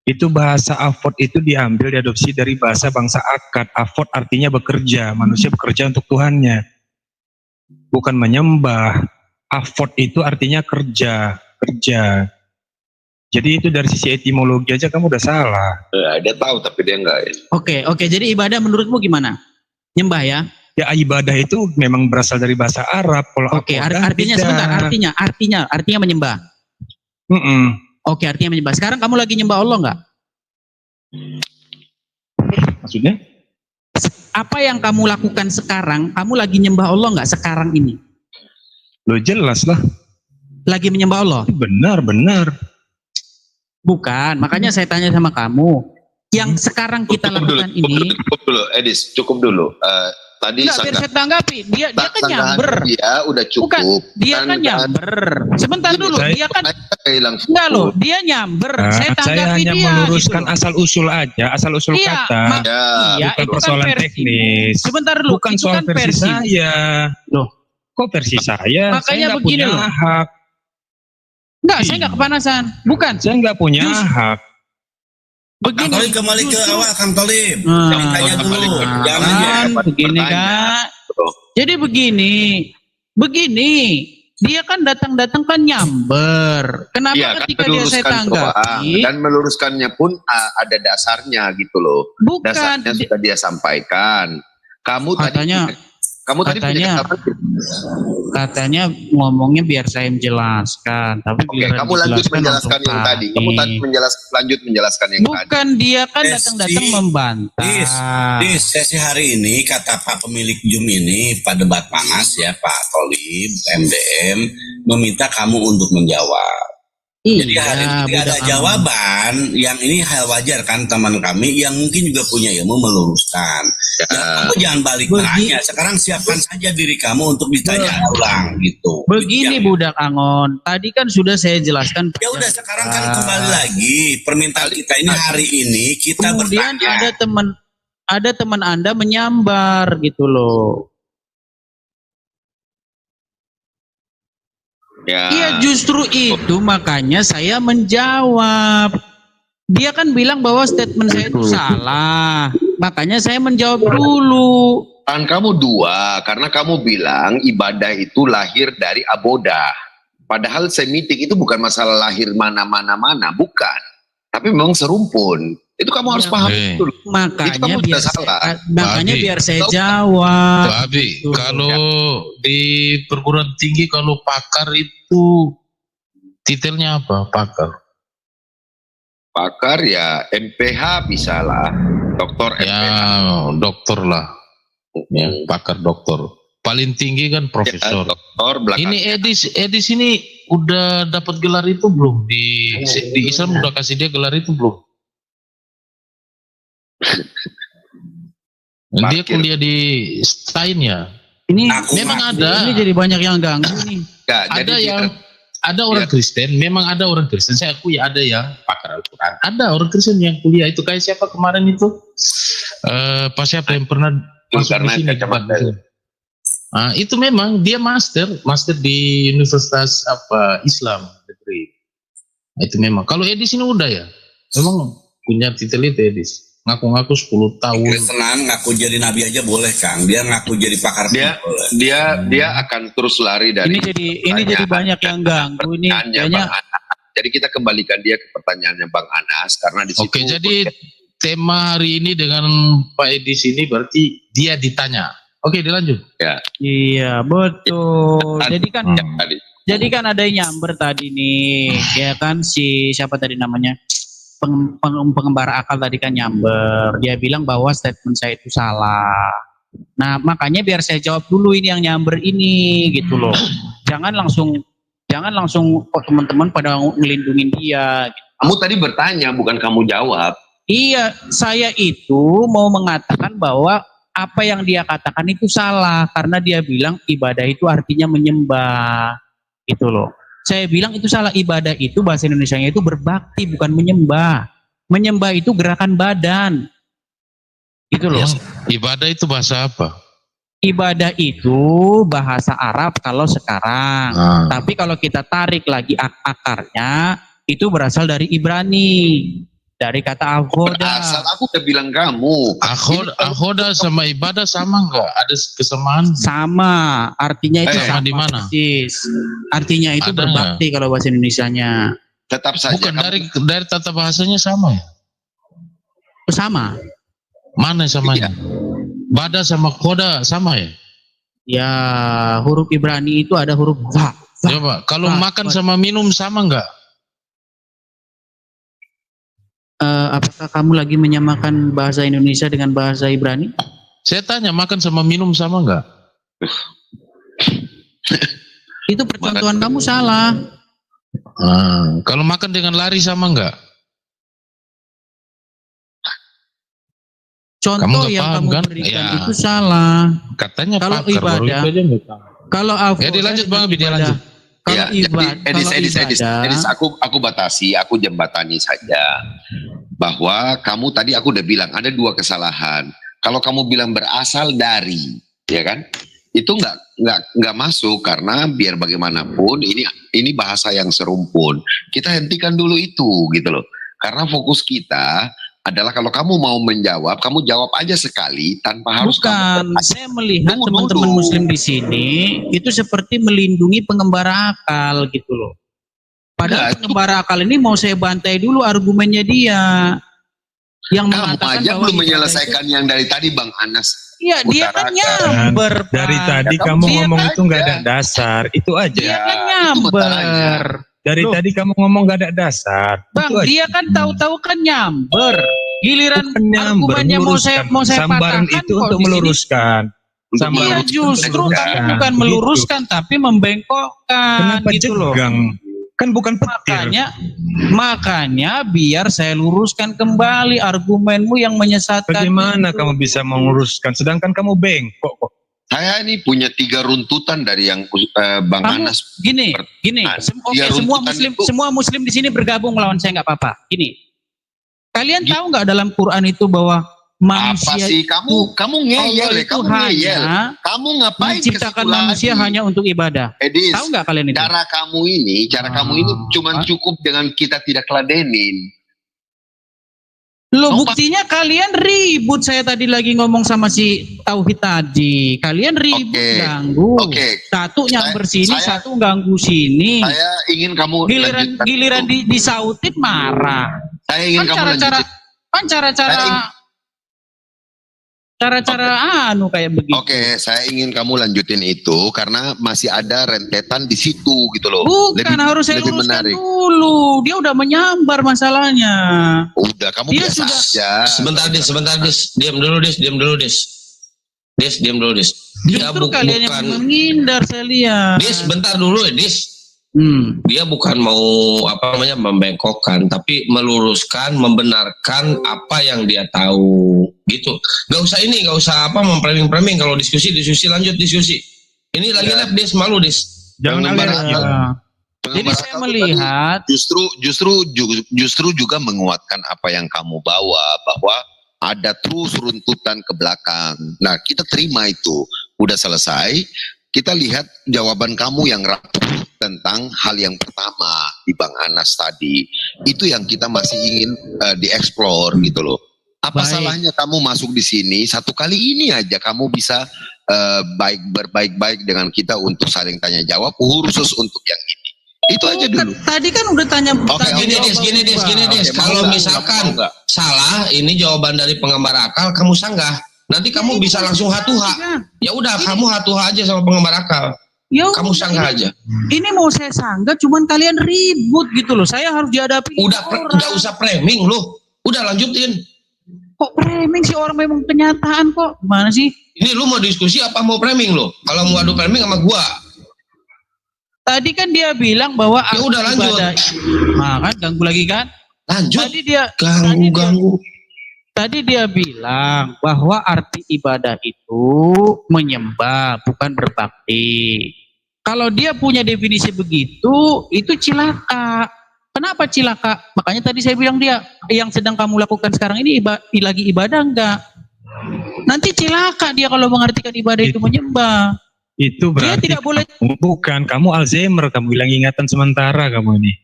Itu bahasa avod itu diambil, diadopsi dari bahasa bangsa Akkad. Avod artinya bekerja, manusia bekerja untuk Tuhannya. Bukan menyembah. Avod itu artinya kerja. Jadi itu dari sisi etimologi aja kamu udah salah. Dia tahu tapi dia enggak. Oke, jadi ibadah menurutmu gimana? Nyembah ya? Ya ibadah itu memang berasal dari bahasa Arab. Oke, artinya sebentar, artinya menyembah. Oke, artinya menyembah. Sekarang kamu lagi nyembah Allah nggak? Maksudnya? Apa yang kamu lakukan sekarang, kamu lagi nyembah Allah nggak sekarang ini? Lo jelas lah. Lagi menyembah Allah? Benar. Bukan, makanya saya tanya sama kamu. Yang sekarang kita lakukan ini. Cukup dulu, Edis, cukup dulu. Tadi biar saya tanggapi, dia kan nyamber. Dia udah cukup. Bukan, dia kan nyamber. Sebentar dulu, dia kan enggak loh, dia nyamber. Saya tanggapi saya hanya dia meluruskan gitu. asal-usul aja, asal-usul kata. Bukan persoalan teknis. Sebentar dulu, bukan itu soal kan versi saya. Loh, kok versi saya? Makanya saya begini punya loh. hak. Enggak, saya enggak kepanasan. Bukan. Saya enggak punya hak. Begini. Kang Tolib kembali ke awal, Kang Tolib. Tanya dulu. Jangan begini Kak. Jadi begini. Dia kan datang kan nyamber. Kenapa ya, ketika kan dia saya tanggapi? Dan meluruskannya pun ada dasarnya gitu loh. Bukan. Dasarnya sudah dia sampaikan. Kamu katanya ngomongnya biar saya menjelaskan, tapi oke, kamu lanjut menjelaskan yang tadi. Kamu tadi menjelaskan yang tadi. Bukan, dia kan datang membantah. Di sesi hari ini kata Pak pemilik Zoom ini, Pak Debat Panas ya, Pak Tolib, MDM meminta kamu untuk menjawab. Jadi hari ini tidak ada jawaban. Yang ini hal wajar kan teman kami yang mungkin juga punya ilmu meluruskan. Kamu jangan balik nanya. Sekarang siapkan saja diri kamu untuk ditanya ulang gitu. Begini Budak Angon, tadi kan sudah saya jelaskan. Ya udah sekarang kan kembali lagi permintaan kita ini hari ini kita kemudian bertanya. ada teman Anda menyambar gitu loh. Iya justru itu makanya saya menjawab. Dia kan bilang bahwa statement saya itu salah. Makanya saya menjawab dulu. Kan kamu dua, karena kamu bilang ibadah itu lahir dari abodah. Padahal semitik itu bukan masalah lahir mana-mana, bukan. Tapi memang serumpun. Itu kamu harus paham itu. Makanya Itu kamu biar sudah salah. makanya Abi. biar saya jawab. Pak Abi, Gitu. kalau di perguruan tinggi kalau pakar itu titelnya apa? Pakar. Pakar ya MPH bisa lah. Doktor Ya, MPH. dokter lah. Ya, pakar dokter. Paling tinggi kan Ya, profesor. dokter belakang. Ini Edis ini udah dapat gelar itu belum? Di Islam udah kasih dia gelar itu belum? Dia Parkir. kuliah di Stein ya. Ini Memang ada. Ini jadi banyak yang ganggu nih. Ya, Ada jadi yang ada orang Kristen, memang ada orang Kristen. Saya akui ada yang pakar Al-Quran. Ada orang Kristen yang kuliah itu kayak siapa kemarin itu? Pas siapa yang pernah masuk di karena sini? kacamata. Nah, itu memang dia master di Universitas Islam negeri. Nah, itu memang. Kalau Edis ini udah ya, memang punya titel itu Edis. Ngaku-ngaku 10 tahun. Kristenan ngaku jadi nabi aja boleh, Kang. Dia ngaku jadi pakar Dia boleh. dia akan terus lari dari Ini jadi banyak yang ganggu ini. pertanyaannya Kayaknya Bang Anas. Jadi kita kembalikan dia ke pertanyaannya Bang Anas karena di situ. Oke, jadi tema hari ini dengan Pak Edis ini berarti dia ditanya. Oke, dilanjut. iya betul. Jadi kan Ya, tadi. Jadi kan ada yang nyamber tadi nih, ya kan si siapa tadi namanya pengembara akal tadi kan nyamber. Dia bilang bahwa statement saya itu salah. Nah makanya biar saya jawab dulu ini yang nyamber ini gitu loh. Jangan langsung kok teman-teman pada ngelindungin dia. Kamu tadi bertanya bukan kamu jawab. Iya, saya itu mau mengatakan bahwa apa yang dia katakan itu salah karena dia bilang ibadah itu artinya menyembah. Itu loh. Saya bilang itu salah, ibadah itu bahasa Indonesianya itu berbakti bukan menyembah. Menyembah itu gerakan badan. Gitu loh. Ibadah itu bahasa apa? Ibadah itu bahasa Arab kalau sekarang. Tapi kalau kita tarik lagi akarnya itu berasal dari Ibrani. Dari kata avoda. Berasal aku udah bilang kamu. Akhoda sama ibadah sama enggak? Ada kesamaan? Sama, artinya itu Sama di mana? persis. Artinya itu Ada berbakti kalau bahasa Indonesianya. Tetap saja. Bukan kamu- dari tata bahasanya sama ya? Sama. Mana samanya? Bada sama khoda sama ya? Ya, huruf Ibrani itu ada huruf za. Coba, kalau makan sama minum sama enggak? Apakah kamu lagi menyamakan bahasa Indonesia dengan bahasa Ibrani? Saya tanya, makan sama minum sama enggak? Itu percontohan kamu salah. Kalau makan dengan lari sama enggak? Kamu Contoh nggak yang paham, kamu kan? berikan Ya. itu salah. Katanya Kalau pakar, baru ibadah, itu aja enggak tahu. Kalau Ya, dilanjut, Bang Abi, dilanjut. Kalau Ya, jadi ibadah, Edis, aku batasi, aku jembatani saja bahwa kamu tadi aku udah bilang ada dua kesalahan. Kalau kamu bilang berasal dari, ya kan? Itu nggak masuk karena biar bagaimanapun ini bahasa yang serumpun. Kita hentikan dulu itu gitu loh. Karena fokus kita adalah kalau kamu mau menjawab, kamu jawab aja sekali tanpa harus bukan. kamu Saya melihat Tunggu teman-teman dulu. Muslim di sini itu seperti melindungi pengembara akal gitu loh. Padahal Enggak, pengembara akal ini mau saya bantai dulu argumennya dia. Yang kamu mengatakan aja bahwa belum ibadah menyelesaikan yang dari tadi Bang Anas. Iya, dia kan utarakan. nyamber. Dari Pak. tadi Ya, kamu kamu ngomong lihat itu nggak ada aja. dasar, itu aja. Dia kan itu nyamber. masalahnya. Dari Loh. tadi kamu ngomong nggak ada dasar. Bang, itu aja. dia kan tahu-tahu kan nyamber. Giliran Bukan nyamber, argumennya mau saya sambaran patahkan itu kok untuk di sini. meluruskan. Untuk Iya meluruskan justru saja. kamu bukan Begitu. meluruskan tapi membengkokkan Kenapa gitu loh. jegang? Kan bukan petir. Makanya biar saya luruskan kembali argumenmu yang menyesatkan. Bagaimana itu. kamu bisa menguruskan? Sedangkan kamu bengkok kok. Saya ini punya 3 runtutan dari yang Bang Kamu Anas. gini, Nah, oke, dia runtutan itu. semua muslim di sini bergabung melawan saya nggak apa-apa. Gini, kalian tahu nggak dalam Quran itu bahwa Apa manusia sih kamu ngeyel Allah ya, itu kamu ngeyel. hanya Kamu ngapain ke menciptakan situ manusia lagi? hanya untuk ibadah. Edis, Tahu nggak kalian itu? cara kamu ini cuma cukup dengan kita tidak ladenin. Loh, buktinya kalian ribut. Saya tadi lagi ngomong sama si Tauhid tadi. Kalian ribut, Oke. ganggu. Oke. Satu nyamber sini, saya- satu ganggu sini. Saya ingin kamu Giliran lanjutkan dulu. disautin marah. Saya ingin kamu lanjutin. Cara-cara kayak begitu. Oke, saya ingin kamu lanjutin itu karena masih ada rentetan di situ gitu loh. Bukan, harus saya uruskan dulu. Dia udah menyambar masalahnya. Udah, kamu Dia biasa sudah- aja. Sebentar, Dis. Diam dulu, Dis. Diam dulu, Dis. Dia Justru kalian yang menghindar, saya lihat. Dis, bentar dulu ya, Dis. Dia bukan mau membengkokkan, tapi meluruskan, membenarkan apa yang dia tahu, gitu. Gak usah memframing. Kalau diskusi lanjut diskusi. Ini lagi live, Dis, malu, Dis. Jangan Jadi saya melihat Justru juga menguatkan apa yang kamu bawa, bahwa ada terus runtutan ke belakang. Nah, kita terima itu. Udah selesai. Kita lihat jawaban kamu yang rapuh tentang hal yang pertama di Bang Anas tadi. Itu yang kita masih ingin dieksplor gitu loh. Apa salahnya kamu masuk di sini, satu kali ini aja kamu bisa berbaik-baik dengan kita untuk saling tanya jawab, khusus untuk yang ini. Itu aja dulu. Tadi kan udah tanya. Gini Dis. Kalau misalkan salah, ini jawaban dari penggambar akal, kamu sanggah. Nanti kamu bisa langsung hatuha. Ya udah, kamu hatuha aja sama penggambar akal. Kamu sanggah aja. Ini mau saya sanggah, cuman kalian ribut gitu loh. Saya harus dihadapi. Udah usah framing loh. Udah lanjutin. Kok framing sih, orang memang kenyataan kok. Gimana sih? Ini lu mau diskusi apa mau framing lo? Kalau mau adu framing sama gua. Tadi kan dia bilang bahwa ya udah lanjut. Nah kan ganggu lagi kan? Lanjut. Tadi dia ganggu. Tadi dia bilang bahwa arti ibadah itu menyembah, bukan berbakti. Kalau dia punya definisi begitu, itu cilaka. Kenapa cilaka? Makanya tadi saya bilang dia, yang sedang kamu lakukan sekarang ini lagi ibadah enggak? Nanti cilaka dia kalau mengartikan ibadah itu menyembah. Itu berarti dia tidak boleh. Bukan, kamu Alzheimer, kamu bilang ingatan sementara kamu ini.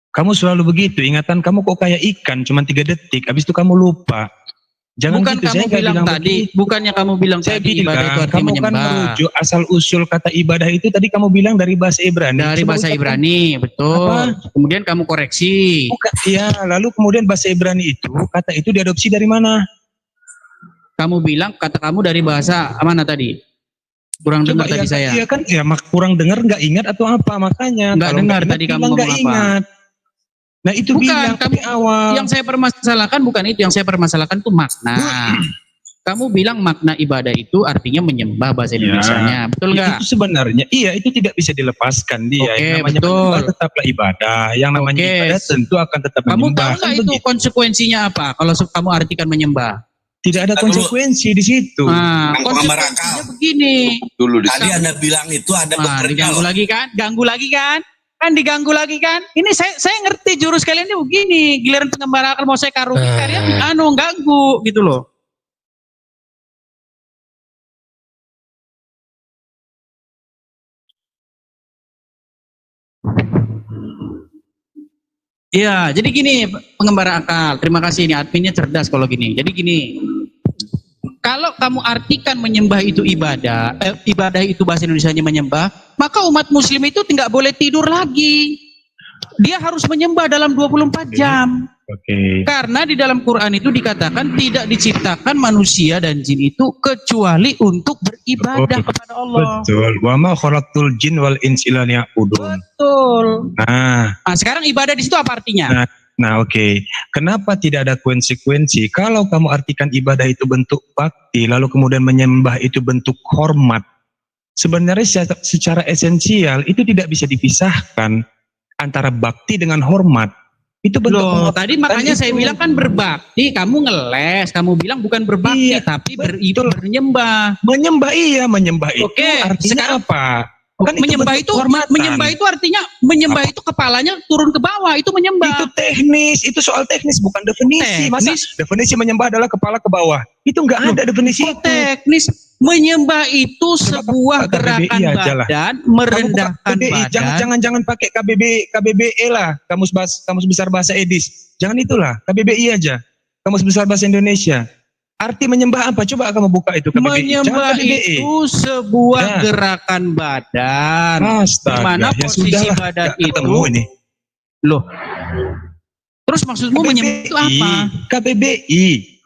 Kamu selalu begitu, ingatan kamu kok kayak ikan, cuma 3 detik, habis itu kamu lupa. Jangan bukan gitu, kamu bilang tadi, begitu. Bukannya kamu bilang saya tadi bilang, ibadah itu artinya kamu menyembah. Kan merujuk asal usul kata ibadah itu tadi kamu bilang dari bahasa Ibrani. Dari bahasa Ibrani, betul. Apa? Kemudian kamu koreksi. Bukan, ya, lalu kemudian bahasa Ibrani itu, kata itu diadopsi dari mana? Kamu bilang kata kamu dari bahasa mana tadi? Kurang dengar tadi saya. Iya kan, ya kurang dengar, nggak ingat atau apa, makanya. Nggak dengar tadi kamu ngomong apa. Ingat. Nah itu bukan, bilang kamu, awal. Yang saya permasalahkan bukan itu, yang saya permasalahkan itu makna. Kamu bilang makna ibadah itu artinya menyembah bahasa Indonesianya, betul nggak? Itu sebenarnya, iya itu tidak bisa dilepaskan dia. Oke, yang namanya menyembah tetaplah ibadah. Yang namanya ibadah tentu akan tetap kamu menyembah. Kamu tahu nggak itu konsekuensinya apa kalau kamu artikan menyembah? Tidak ada konsekuensi di situ. Nah, konsekuensinya begini. Tadi Anda bilang itu ada bekerja. Diganggu lagi kan? Ganggu lagi kan? Kan diganggu lagi kan? Ini saya ngerti jurus kalian ini begini. Giliran penggambar akal mau saya karungi kalian ganggu gitu loh. Iya, jadi gini penggambar akal. Terima kasih ini adminnya cerdas kalau gini. Jadi gini, kalau kamu artikan menyembah itu ibadah, ibadah itu bahasa Indonesianya menyembah, maka umat muslim itu tidak boleh tidur lagi. Dia harus menyembah dalam 24 jam. Karena di dalam Quran itu dikatakan tidak diciptakan manusia dan jin itu kecuali untuk beribadah kepada Allah. Betul. Wa ma khalaqtul jin wal insa illa liya'budun. Betul. Nah, sekarang ibadah di situ apa artinya? Nah, oke. Kenapa tidak ada konsekuensi? Kalau kamu artikan ibadah itu bentuk bakti, lalu kemudian menyembah itu bentuk hormat, sebenarnya secara esensial itu tidak bisa dipisahkan antara bakti dengan hormat. Itu bentuk hormat. Tadi makanya saya bilang kan berbakti, kamu ngeles, kamu bilang bukan berbakti, tapi bernyembah. Menyembah iya, menyembah itu artinya apa? Kan menyembah itu artinya menyembah itu kepalanya turun ke bawah, itu menyembah. Itu teknis, itu soal teknis bukan definisi. Masa definisi menyembah adalah kepala ke bawah? Itu enggak ada definisi itu. Teknis menyembah itu sebuah gerakan badan merendahkan badan. Jangan pakai KBBE lah, Kamus Besar Bahasa Edis. Jangan itulah, KBBI aja. Kamus Besar Bahasa Indonesia. Arti menyembah apa? Coba kamu buka itu KBBI. Menyembah itu sebuah gerakan badan. Di mana posisi badan itu? Loh. Terus maksudmu menyembah itu apa? KBBI.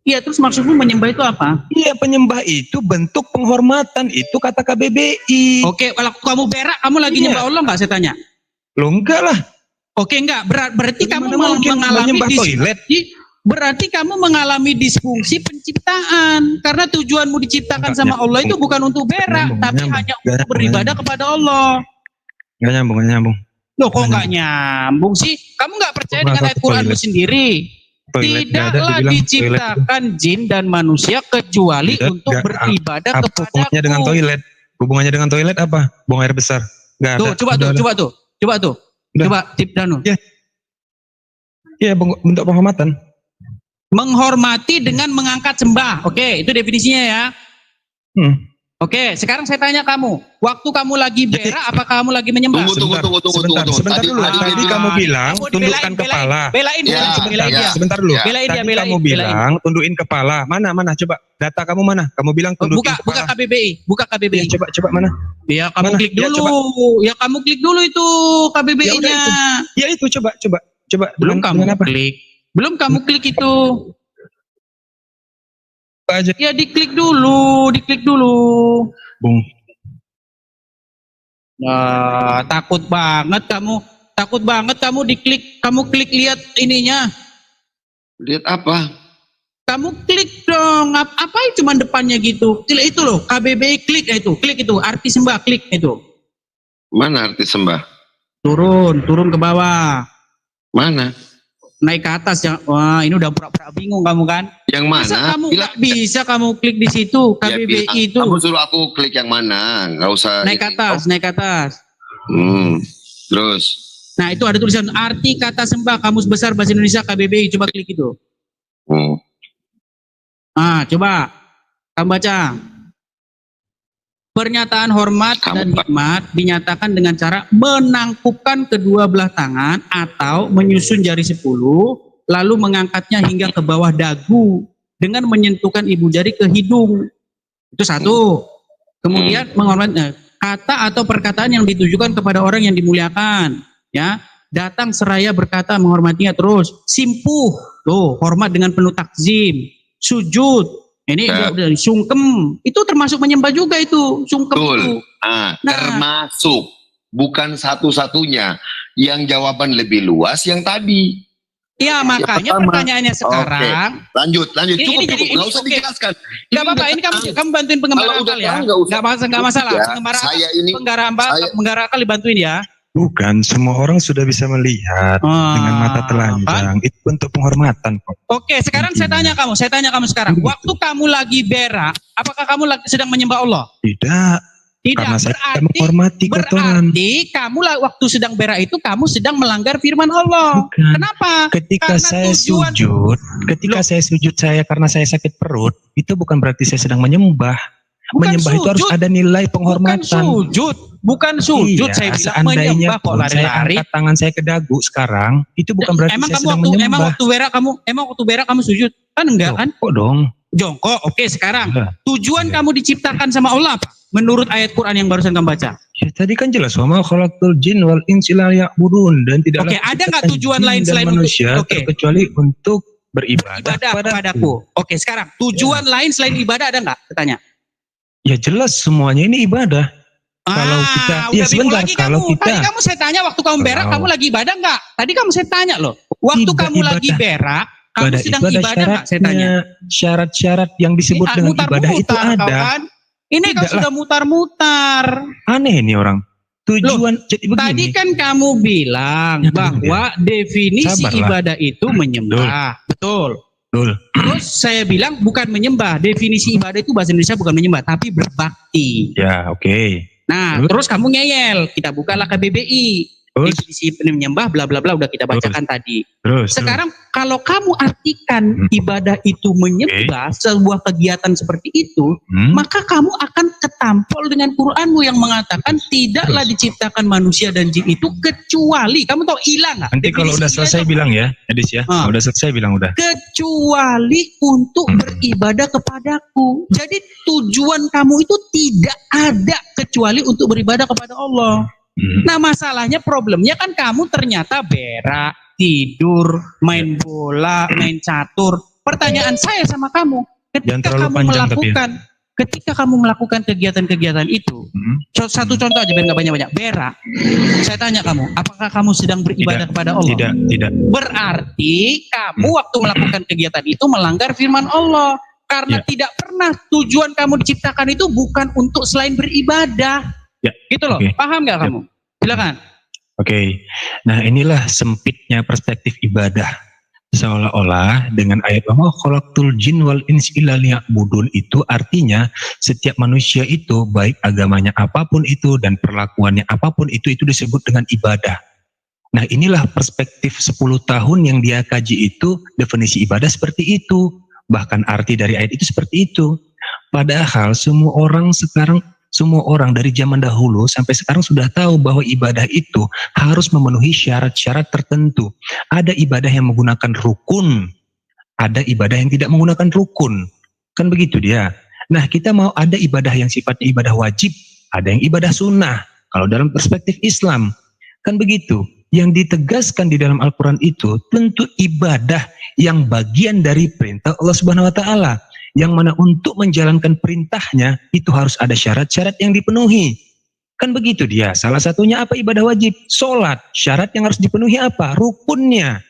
Iya, terus maksudmu menyembah itu apa? Iya, penyembah itu bentuk penghormatan, itu kata KBBI. Oke, kalau kamu berak, kamu lagi nyembah Allah nggak, saya tanya? Lo enggak lah. Oke, enggak. Berarti kamu mungkin mengalami menyembah toilet. Berarti kamu mengalami disfungsi penciptaan. Karena tujuanmu diciptakan sama Allah itu bukan untuk berak, tapi hanya untuk beribadah kepada Allah. Enggak nyambung. Loh, kok nggak nyambung sih? Kamu nggak percaya dengan ayat Quranmu sendiri? Tidaklah diciptakan jin dan manusia kecuali untuk beribadah kepada hubungannya dengan toilet? Hubungannya dengan toilet apa? Buang air besar. Enggak ada. Coba tuh. Coba tip Danu. Iya, bentuk penghormatan. Menghormati dengan mengangkat sembah. Oke, itu definisinya ya. Oke, sekarang saya tanya kamu, waktu kamu lagi berak, apa kamu lagi menyembah? Tunggu. Sebentar dulu. Tadi kamu bilang tundukkan kepala. Belain dia. Sebentar dulu. Belain dia. Kamu bilang tundukin kepala. Mana? Coba data kamu mana? Kamu bilang tundukin kepala. Buka KBBI. Ya, coba mana? Ya, kamu mana? klik dulu. Kamu klik dulu itu KBBI-nya. Ya itu coba. Belum kamu klik. Belum kamu klik itu. Aja. Ya diklik dulu. Bung. Takut banget kamu diklik, kamu klik lihat ininya. Lihat apa? Kamu klik dong. Apa cuma depannya gitu? Itu loh, KBBI klik itu, arti sembah klik itu. Mana arti sembah? Turun ke bawah. Mana? Naik ke atas ya. Wah, ini udah pura-pura bingung kamu kan? Yang mana? Masa kamu nggak bisa kamu klik di situ KBBI itu. Kamu suruh aku klik yang mana? Nggak usah. Naik ke atas. Terus. Nah, itu ada tulisan arti kata sembah Kamus Besar Bahasa Indonesia KBBI. Coba klik itu. Coba kamu baca. Pernyataan hormat dan hikmat dinyatakan dengan cara menangkupkan kedua belah tangan atau menyusun jari 10, lalu mengangkatnya hingga ke bawah dagu dengan menyentuhkan ibu jari ke hidung. Itu satu. Kemudian menghormati kata atau perkataan yang ditujukan kepada orang yang dimuliakan. Ya, datang seraya berkata menghormatinya terus. Simpuh, tuh hormat dengan penuh takzim. Sujud. Ini udah sungkem, itu termasuk menyembah juga itu, sungkem itu. Termasuk, bukan satu-satunya. Yang jawaban lebih luas yang tadi. Ya, makanya pertanyaannya sekarang. Lanjut. Cukup. Nggak usah dijelaskan. Nggak apa-apa, ini kamu bantuin pengembara akal ya. Nggak masalah. Pengembara akal dibantuin ya. Bukan, semua orang sudah bisa melihat dengan mata telanjang. Itu bentuk penghormatan kok. Oke, sekarang saya tanya kamu sekarang. Waktu kamu lagi berak, apakah kamu sedang menyembah Allah? Tidak. Karena saya menghormati kotoran. Berarti kamu waktu sedang berak itu kamu sedang melanggar firman Allah. Bukan. Kenapa? Ketika saya sujud karena saya sakit perut, itu bukan berarti saya sedang menyembah. Menyembah itu harus ada nilai penghormatan. Bukan sujud. Saya bilang menyembah kok lari-lari. Angkat tangan saya ke dagu sekarang, itu bukan berarti saya sedang menyembah. Emang waktu berak kamu sujud? Kan enggak kan? Kok dong? Jongkok. Oke, sekarang tujuan kamu diciptakan sama Allah apa? Menurut ayat Quran yang barusan kamu baca. Ya, tadi kan jelas wa ma khalaqtul jin wal insa illa liya'budun, dan tidak ada nggak tujuan lain selain manusia kecuali untuk beribadah kepadaku. Oke, sekarang tujuan lain selain ibadah ada nggak? Katanya. Ya jelas semuanya ini ibadah. Kalau kita, ya sebentar, kalau kita. Tadi kamu saya tanya waktu kamu berak, kamu lagi ibadah nggak? Tadi kamu saya tanya loh. Waktu kamu lagi berak, kamu sedang ibadah nggak? Saya tanya. Syarat-syarat yang disebut dengan ibadah itu ada. Ini kan sudah mutar-mutar. Aneh ini orang. Tujuan jadi begini. Tadi kan kamu bilang bahwa definisi ibadah itu menyembah. Betul. Terus saya bilang bukan menyembah. Definisi ibadah itu bahasa Indonesia bukan menyembah, tapi berbakti. Ya, oke. Nah, terus kamu ngeyel. Kita bukalah KBBI. Definisi menyembah bla bla bla udah kita bacakan tadi. Sekarang kalau kamu artikan ibadah itu menyembah sebuah kegiatan seperti itu, maka kamu akan ketampol dengan Quranmu yang mengatakan tidaklah diciptakan manusia dan jin itu kecuali, kamu tahu hilang nggak? Nanti kalau udah selesai bilang ya, Edis ya. Udah selesai bilang udah. Kecuali untuk beribadah kepadaku. Jadi tujuan kamu itu tidak ada kecuali untuk beribadah kepada Allah. Nah masalahnya problemnya kan kamu ternyata berak, tidur, main bola, main catur. Pertanyaan saya sama kamu, ketika kamu melakukan kegiatan-kegiatan itu, satu contoh aja biar nggak banyak-banyak, berak. Saya tanya kamu, apakah kamu sedang beribadah kepada Allah? Tidak. Berarti kamu waktu melakukan kegiatan itu melanggar firman Allah. Karena tidak pernah tujuan kamu diciptakan itu bukan untuk selain beribadah. Ya. Gitu loh, paham nggak kamu? Silakan. Oke. Nah inilah sempitnya perspektif ibadah. Seolah-olah dengan ayat wa khalaqtul jin wal insa illa liya'budun itu artinya setiap manusia itu baik agamanya apapun itu dan perlakuannya apapun itu disebut dengan ibadah. Nah inilah perspektif 10 tahun yang dia kaji itu, definisi ibadah seperti itu. Bahkan arti dari ayat itu seperti itu. Padahal semua orang dari zaman dahulu sampai sekarang sudah tahu bahwa ibadah itu harus memenuhi syarat-syarat tertentu. Ada ibadah yang menggunakan rukun, ada ibadah yang tidak menggunakan rukun. Kan begitu dia. Nah kita mau ada ibadah yang sifatnya ibadah wajib, ada yang ibadah sunnah. Kalau dalam perspektif Islam, kan begitu. Yang ditegaskan di dalam Al-Quran itu tentu ibadah yang bagian dari perintah Allah Subhanahu Wa Taala. Yang mana untuk menjalankan perintahnya itu harus ada syarat-syarat yang dipenuhi. Kan begitu dia. Salah satunya apa ibadah wajib? Sholat. Syarat yang harus dipenuhi apa? Rukunnya.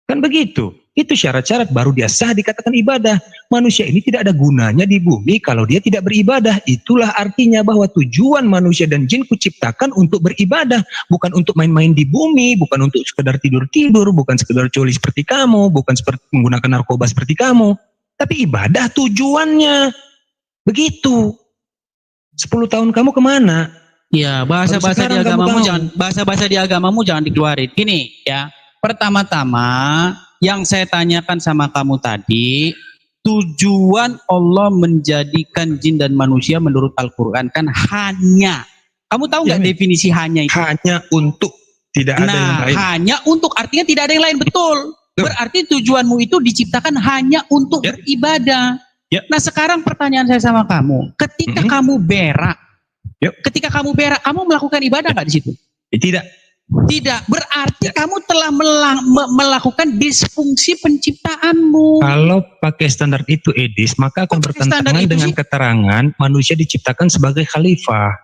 Kan begitu. Itu syarat-syarat baru dia sah dikatakan ibadah. Manusia ini tidak ada gunanya di bumi kalau dia tidak beribadah. Itulah artinya bahwa tujuan manusia dan jin kuciptakan untuk beribadah. Bukan untuk main-main di bumi, bukan untuk sekedar tidur-tidur, bukan sekedar coli seperti kamu, bukan seperti menggunakan narkoba seperti kamu. Tapi ibadah tujuannya. Begitu. 10 tahun kamu kemana? Ya, bahasa-bahasa di agamamu jangan dikeluarin. Gini ya, pertama-tama yang saya tanyakan sama kamu tadi, tujuan Allah menjadikan jin dan manusia menurut Al-Quran kan hanya. Kamu tahu nggak definisi hanya itu? Hanya untuk, tidak ada yang lain. Hanya untuk artinya tidak ada yang lain, betul. Berarti tujuanmu itu diciptakan hanya untuk beribadah. Nah sekarang pertanyaan saya sama kamu, ketika kamu berak, kamu melakukan ibadah nggak di situ? Tidak, berarti kamu telah melakukan disfungsi penciptaanmu. Kalau pakai standar itu Edis, maka akan bertentangan dengan keterangan manusia diciptakan sebagai khalifah.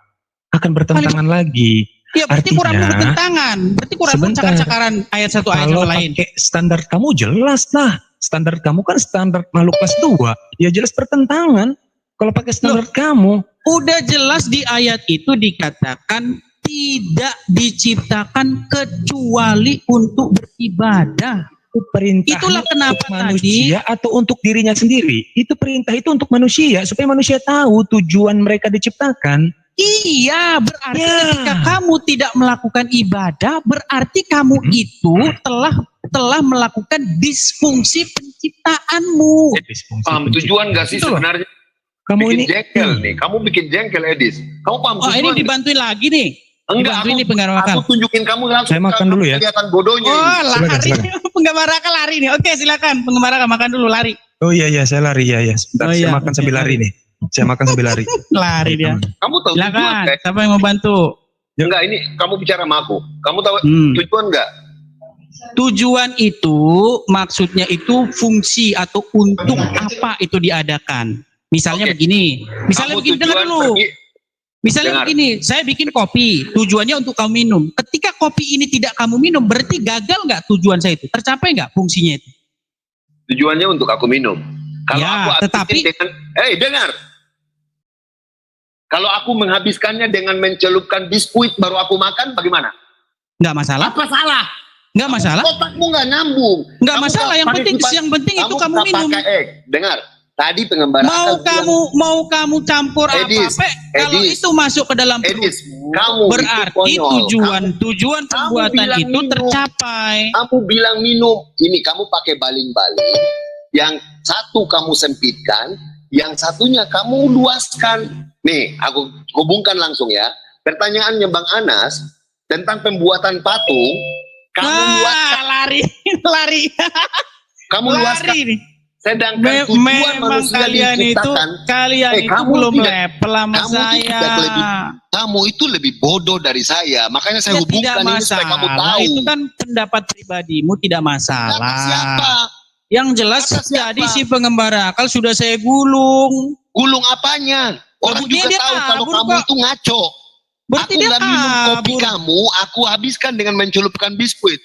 Akan bertentangan lagi. Ya berarti kurang bertentangan. Berarti kurang cakar-cakaran ayat satu ayat sama lain. Kalau pakai standar kamu jelas lah. Standar kamu kan standar makhluk kelas 2. Ya jelas bertentangan. Kalau pakai standar kamu. Udah jelas di ayat itu dikatakan tidak diciptakan kecuali untuk beribadah. Perintah itulah kenapa manusia tadi atau untuk dirinya sendiri. Itu perintah itu untuk manusia supaya manusia tahu tujuan mereka diciptakan. Iya, berarti ketika kamu tidak melakukan ibadah, berarti kamu itu telah melakukan disfungsi penciptaanmu. Paham tujuan gak sih sebenarnya? Kamu bikin ini jengkel nih, kamu bikin jengkel Edis. Kamu paham tujuan? Ini dibantuin lagi nih. Enggak, aku tunjukin kamu langsung. Saya makan dulu ya. Kelihatan bodohnya. Oh, lari. Penggemar Raka lari nih. Oke, silakan. Penggemar Raka makan dulu, lari. Oh iya, saya lari ya. Sebentar, saya makan sambil lari nih. Saya makan sambil lari. Lari dia. Kamu tahu silakan. tujuan kan? Siapa yang mau bantu? Enggak, ini kamu bicara sama aku. Kamu tahu tujuan enggak? Tujuan itu maksudnya itu fungsi atau untuk apa itu diadakan. Misalnya begini. Misalnya begini, dengar dulu. Misalnya begini, saya bikin kopi, tujuannya untuk kamu minum. Ketika kopi ini tidak kamu minum, berarti gagal nggak tujuan saya itu? Tercapai nggak fungsinya itu? Tujuannya untuk aku minum. Kalau aku tetapi dengan, dengar. Kalau aku menghabiskannya dengan mencelupkan biskuit baru aku makan, bagaimana? Nggak masalah. Apa salah? Nggak masalah. Otakmu nggak nyambung. Nggak masalah. Yang penting itu kamu minum. Dengar. Tadi pengembara mau kamu campur apa-apa kalau itu masuk ke dalam perut berarti tujuan perbuatan itu tercapai. Kamu bilang minum, ini kamu pakai baling-baling, yang satu kamu sempitkan, yang satunya kamu luaskan. Nih, aku hubungkan langsung ya. Pertanyaannya Bang Anas tentang pembuatan patung, kamu luaskan. Lari. Kamu luaskan. Sedangkan tujuan Memang manusia kalian itu diciptakan, kamu belum tidak- level sama kamu saya. tidak kamu itu lebih bodoh dari saya. Makanya saya Ya, hubungkan tidak ini supaya kamu masalah. tahu. Itu kan pendapat pribadimu, tidak Kata masalah. siapa? Yang jelas Kata siapa? jadi si pengembara akal sudah saya gulung. Gulung apanya? Orang buktinya juga dia tahu kalau kabur kamu kok. itu ngaco. Berarti Aku dia nggak minum kopi kabur. kamu, aku habiskan dengan mencelupkan biskuit.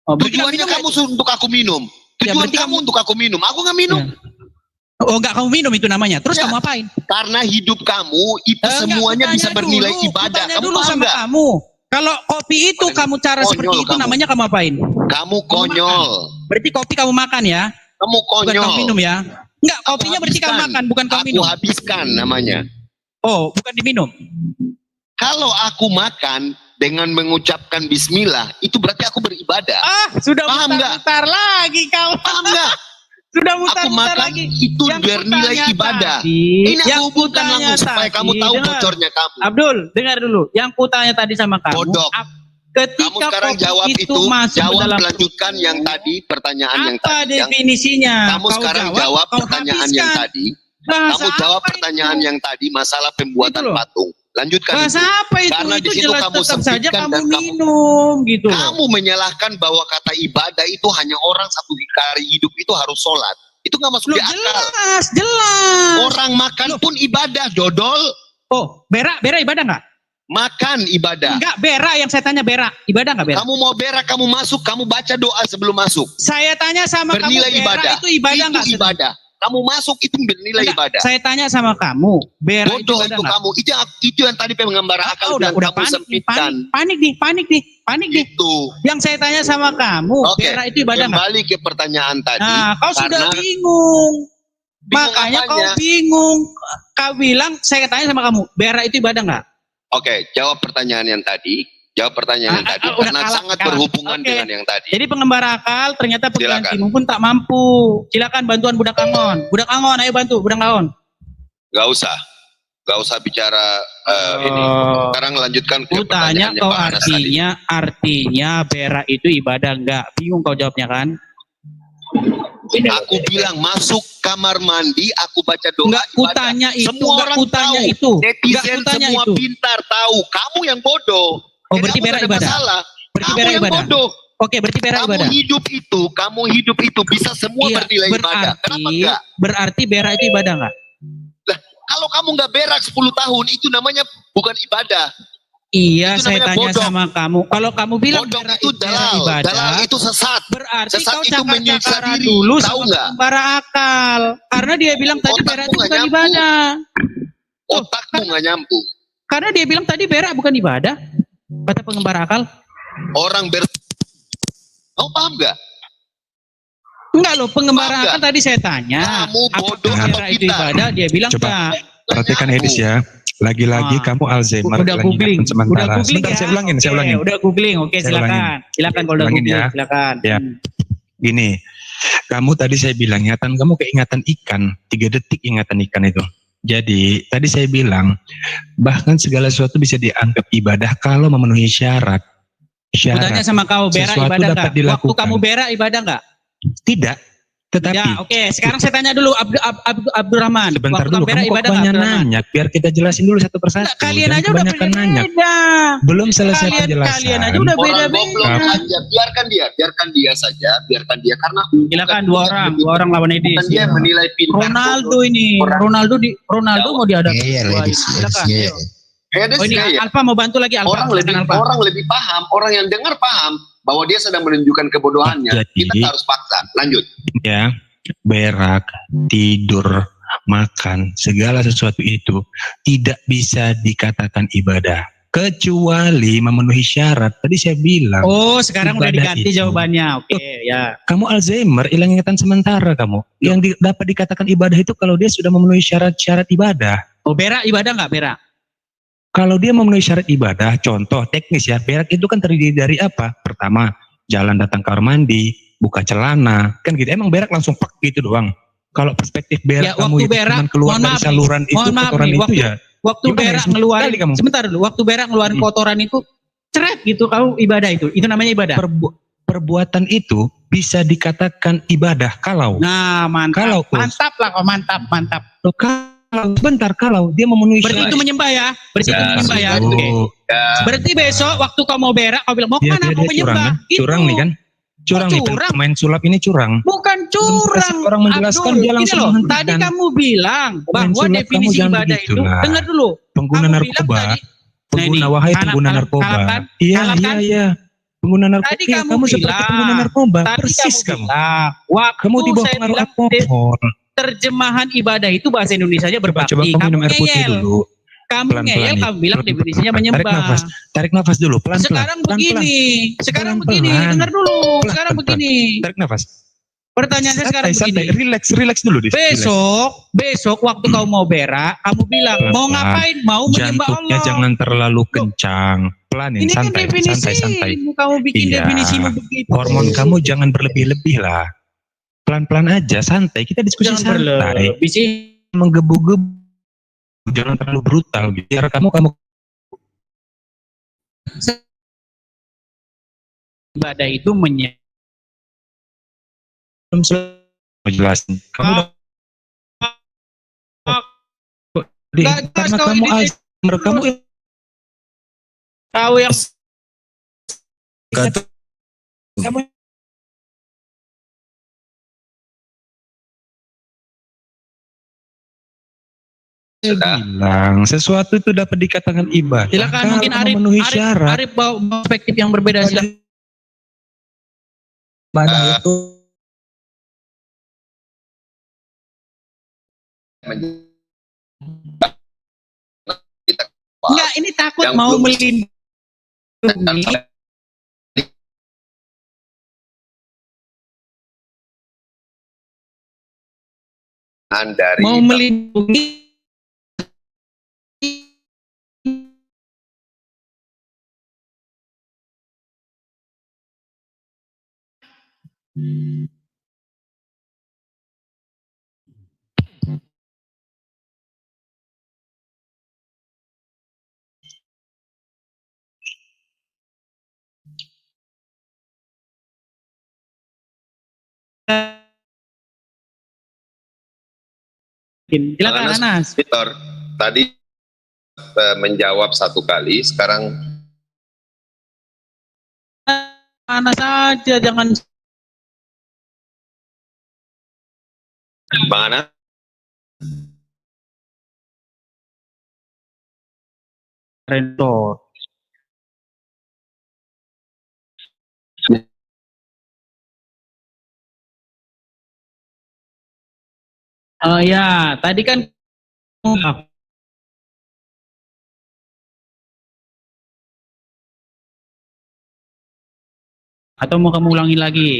Oh, berarti Tujuannya nggak kamu minum untuk aku minum. Ya, Tujuan berarti kamu untuk aku minum. Aku nggak minum. Ya. Oh, enggak kamu minum itu namanya. Terus Ya. kamu apain? Karena hidup kamu itu Enggak, semuanya kutanya bisa bernilai dulu, ibadah. kutanya Kamu dulu paham sama nggak? kamu. Kalau kopi itu kamu cara Konyol seperti itu kamu. namanya kamu apain? Kamu konyol. Berarti kopi kamu makan ya? Kamu Bukan konyol. kamu minum ya? Enggak, Aku kopinya berarti kamu habiskan. makan, bukan kamu Aku minum. habiskan namanya. Oh, bukan diminum. Kalau aku makan dengan mengucapkan bismillah, itu berarti aku beribadah. Ah, sudah Paham nggak? mutar-mutar lagi kau. Paham nggak? Sudah Aku mutar-mutar makan lagi. itu Yang bernilai kutanya ibadah. tadi, Ini yang aku hubungkan kutanya langsung supaya tadi, kamu tahu dengar. bocornya kamu. Abdul, dengar dulu. Yang kutanya tadi sama kamu. Bodoh. Ketika Kamu sekarang kopi jawab itu, masuk ke jawab dalam melanjutkan yang tadi, pertanyaan yang apa tadi. Yang definisinya? kamu Kau sekarang jawab kau pertanyaan yang habiskan. tadi. Bahasa Kamu jawab apa pertanyaan itu? yang tadi masalah pembuatan Itu loh. patung. Lanjutkan Bahasa itu. apa itu? Karena Itu di situ jelas kamu tetap saja sempitkan kamu dan kamu- minum gitu. Kamu menyalahkan bahwa kata ibadah itu hanya orang satu kali hidup itu harus sholat. Itu nggak masuk Loh, di akal. jelas, jelas. Orang makan pun ibadah, dodol. Oh, berak ibadah nggak? Makan ibadah. Enggak, berak yang saya tanya berak. Ibadah nggak berak? Kamu mau berak, kamu masuk, kamu baca doa sebelum masuk. Saya tanya sama kamu Bernilai berak ibadah. itu ibadah nggak? Itu ibadah. Kamu masuk itu bernilai Enggak, ibadah. saya tanya sama kamu, berak itu Bodoh ibadah itu nggak? kamu. Itu yang tadi pengembara akal udah bilang kamu panik nih, sempitkan. panik nih. Itu. Yang saya tanya sama kamu, Oke, berak itu ibadah nggak? kembali ke pertanyaan tadi. Nah, kau sudah Karena- bingung. Bingung Makanya kau apanya? bingung. Kau bilang, saya tanya sama kamu, berak itu ibadah nggak? Oke, jawab pertanyaan yang tadi. Jawab pertanyaan yang tadi udah karena kalah, sangat kalah. berhubungan Oke. dengan yang tadi. Jadi pengembara akal ternyata Silakan. pengilang pun tak mampu. Silakan bantuan budak Angon. Budak Angon, ayo bantu budak Angon. Gak usah bicara ini. Sekarang lanjutkan ke Ku tanya pertanyaannya kau Pak Anas tadi. artinya berak itu ibadah enggak? Bingung kau jawabnya kan? Aku bilang masuk kamar mandi, aku baca doa. Enggak ibadah. kutanya itu, Semua enggak orang kutanya tahu. itu. Netizen Enggak kutanya semua itu. pintar tahu. Kamu yang bodoh. Oh, berarti Jadi berak aku nggak ada ibadah. masalah. Berarti Kamu berak yang ibadah. bodoh. Oke, berarti berak ibadah. Kamu hidup itu bisa semua Iya, bernilai ibadah. Kenapa enggak? berarti berak itu ibadah enggak? Lah, kalau kamu nggak berak 10 tahun itu namanya bukan ibadah. Iya, Itu saya namanya tanya bodoh. sama kamu. Kalau kamu bilang Bodoh berak itu berak dalal. ibadah, Dalal itu sesat. berarti Sesat kau itu menyiksa cakar-cakaran diri. dulu Tahu sama nggak? pengembara akal. Karena dia bilang tadi Otakmu berak itu nggak bukan nyambung. ibadah. Otakmu nggak nyambung. Karena dia bilang tadi berak bukan ibadah. Kata pengembara akal. Orang Kamu paham nggak? Enggak loh, pengembara Paham akal tadi saya tanya. Kamu bodoh apakah atau berak itu pintar? ibadah? Dia bilang Coba. enggak. Perhatikan Edis ya. Lagi-lagi Ah. kamu Alzheimer Udah lagi googling. ingatan sementara. Udah googling Sebentar, ya. saya ulangin, saya Oke, ulangin. Udah googling. Oke, Saya silakan. ulangin. Silakan kalau udah Ulangin googling, ya. silakan. Ya. Gini, kamu tadi saya bilang ingatan kamu kayak ingatan ikan, 3 detik ingatan ikan itu. Jadi tadi saya bilang bahkan segala sesuatu bisa dianggap ibadah kalau memenuhi syarat. Aku tanya sama kau, berak Sesuatu ibadah dapat enggak? Waktu dilakukan. kamu berak ibadah enggak? Tidak, tetapi Ya, oke. Sekarang saya tanya dulu Abdurrahman. sebentar Waktu dulu, kamu berak kamu kok ibadah enggak, banyak Abdurrahman? nanya, biar kita jelasin dulu satu persatu. Enggak, kalian Jangan aja udah kebanyakan nanya. beda. Belum selesai penjelasan. Kalian aja udah Orang beda-beda. goblok aja. Biarkan dia saja. Biarkan dia karena Silakan dua orang lawan Edis. bukan dia menilai pintar. Ronaldo ini, Ronaldo mau diadakan. Silakan. Iya. ayo. Edes Oh ini kayak Alfa mau bantu lagi Alfa. orang Silakan, Alfa. lebih paham, orang yang dengar paham bahwa dia sedang menunjukkan kebodohannya. Jadi- Kita harus paksa. Lanjut. Ya, berak, tidur, makan, segala sesuatu itu tidak bisa dikatakan ibadah kecuali memenuhi syarat. Tadi saya bilang, Oh, sekarang udah Ibadah diganti itu. jawabannya. Oke, ya. kamu Alzheimer, hilang ingatan sementara kamu. Yang dapat dikatakan ibadah itu kalau dia sudah memenuhi syarat-syarat ibadah. Oh, berak ibadah enggak berak? Kalau dia memenuhi syarat ibadah, contoh teknis ya, berak itu kan terdiri dari apa? Pertama, jalan datang kamar mandi, buka celana, kan gitu. Emang berak langsung pak gitu doang. Kalau perspektif berak Ya, kamu waktu itu berak, cuman keluar mohon dari maaf nih, saluran itu, mohon maaf kotoran nih, itu ya. Waktu Gimana, berak sebentar ngeluarin, kali kamu. sebentar dulu. Waktu berak ngeluarin kotoran itu, ceret gitu, kamu ibadah itu. Itu namanya ibadah. Perbuatan itu bisa dikatakan ibadah kalau Nah, mantap. Kalau, Kus. Mantap lah kok, mantap. kalau dia memenuhi Berarti itu menyembah ya? Berarti itu menyembah ya? Oh, Oke. Berarti besok waktu kau mau berak, kau bilang mau dia, kemana? Mau curang, menyembah. kan? Gitu. Curang nih kan? Curang nih, curang? pemain sulap ini curang. Bukan curang. Orang menjelaskan Abdul, dia gini langsung loh, menghentikan. tadi kamu bilang Pemain bahwa sulap, definisi kamu jangan ibadah itu, begitulah. dengar dulu. Pengguna Kamu bilang narkoba, tadi, pengguna wahai pengguna narkoba. Kalap kan? Iya, Kalap kan? iya. Pengguna narkoba. Tadi Iya, kamu seperti bilang, pengguna narkoba. Tadi Persis kamu kamu. bilang, waktu Kamu di bawah saya pengaruh bilang alkohol. terjemahan ibadah itu bahasa Indonesia aja berbakti. Coba kamu minum air putih ngeyel. dulu. Kamu Pelan-pelan ngeyel, nih. kamu bilang Pelan-pelan. definisinya menyembah. Tarik nafas dulu, pelan-pelan. Sekarang begini, sekarang begini, Pelan-pelan. dengar dulu. Sekarang Pelan-pelan. begini. Tarik nafas. Pertanyaan saya sekarang Santai, begini. relax dulu. Besok waktu kau mau berak, kamu bilang Pelan-pelan. mau ngapain? Mau menyembah Jantungnya Allah. jangan terlalu kencang. Pelanin, Ini kan santai. definisi. Kamu bikin Iya. definisimu begitu. Hormon kamu jangan berlebih-lebih lah. Pelan-pelan aja, santai. Kita diskusi Jangan santai. berlebih sih. Menggebu-gebu. Jangan terlalu brutal. Biar kamu Ibadah itu jelasin. Kamu karena kamu Alzheimer, kamu tahu yang kamu bilang sesuatu itu dapat dikatakan ibadah. silakan kalau mungkin memenuhi syarat. Arif bawa perspektif yang berbeda silakan. Ibadah itu Enggak, ini takut Yang mau belum- melindungi dari mau melindungi silakan Anas. Anas. Victor, tadi menjawab satu kali, sekarang Anas saja jangan Bang Anas. rentor. Oh ya, tadi kan atau mau kamu ulangi lagi?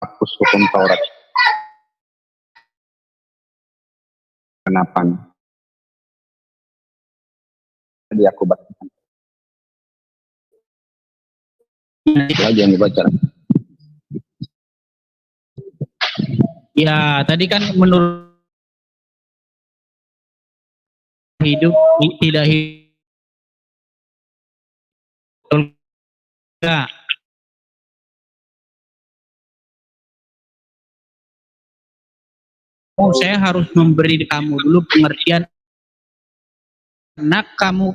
hapus hukum Taurat. Kenapa? Jadi aku bacakan. Itu aja yang dibaca. Ya, tadi kan menurut hidup tidak hidup. Enggak. Oh, saya harus memberi kamu dulu pengertian. Karena kamu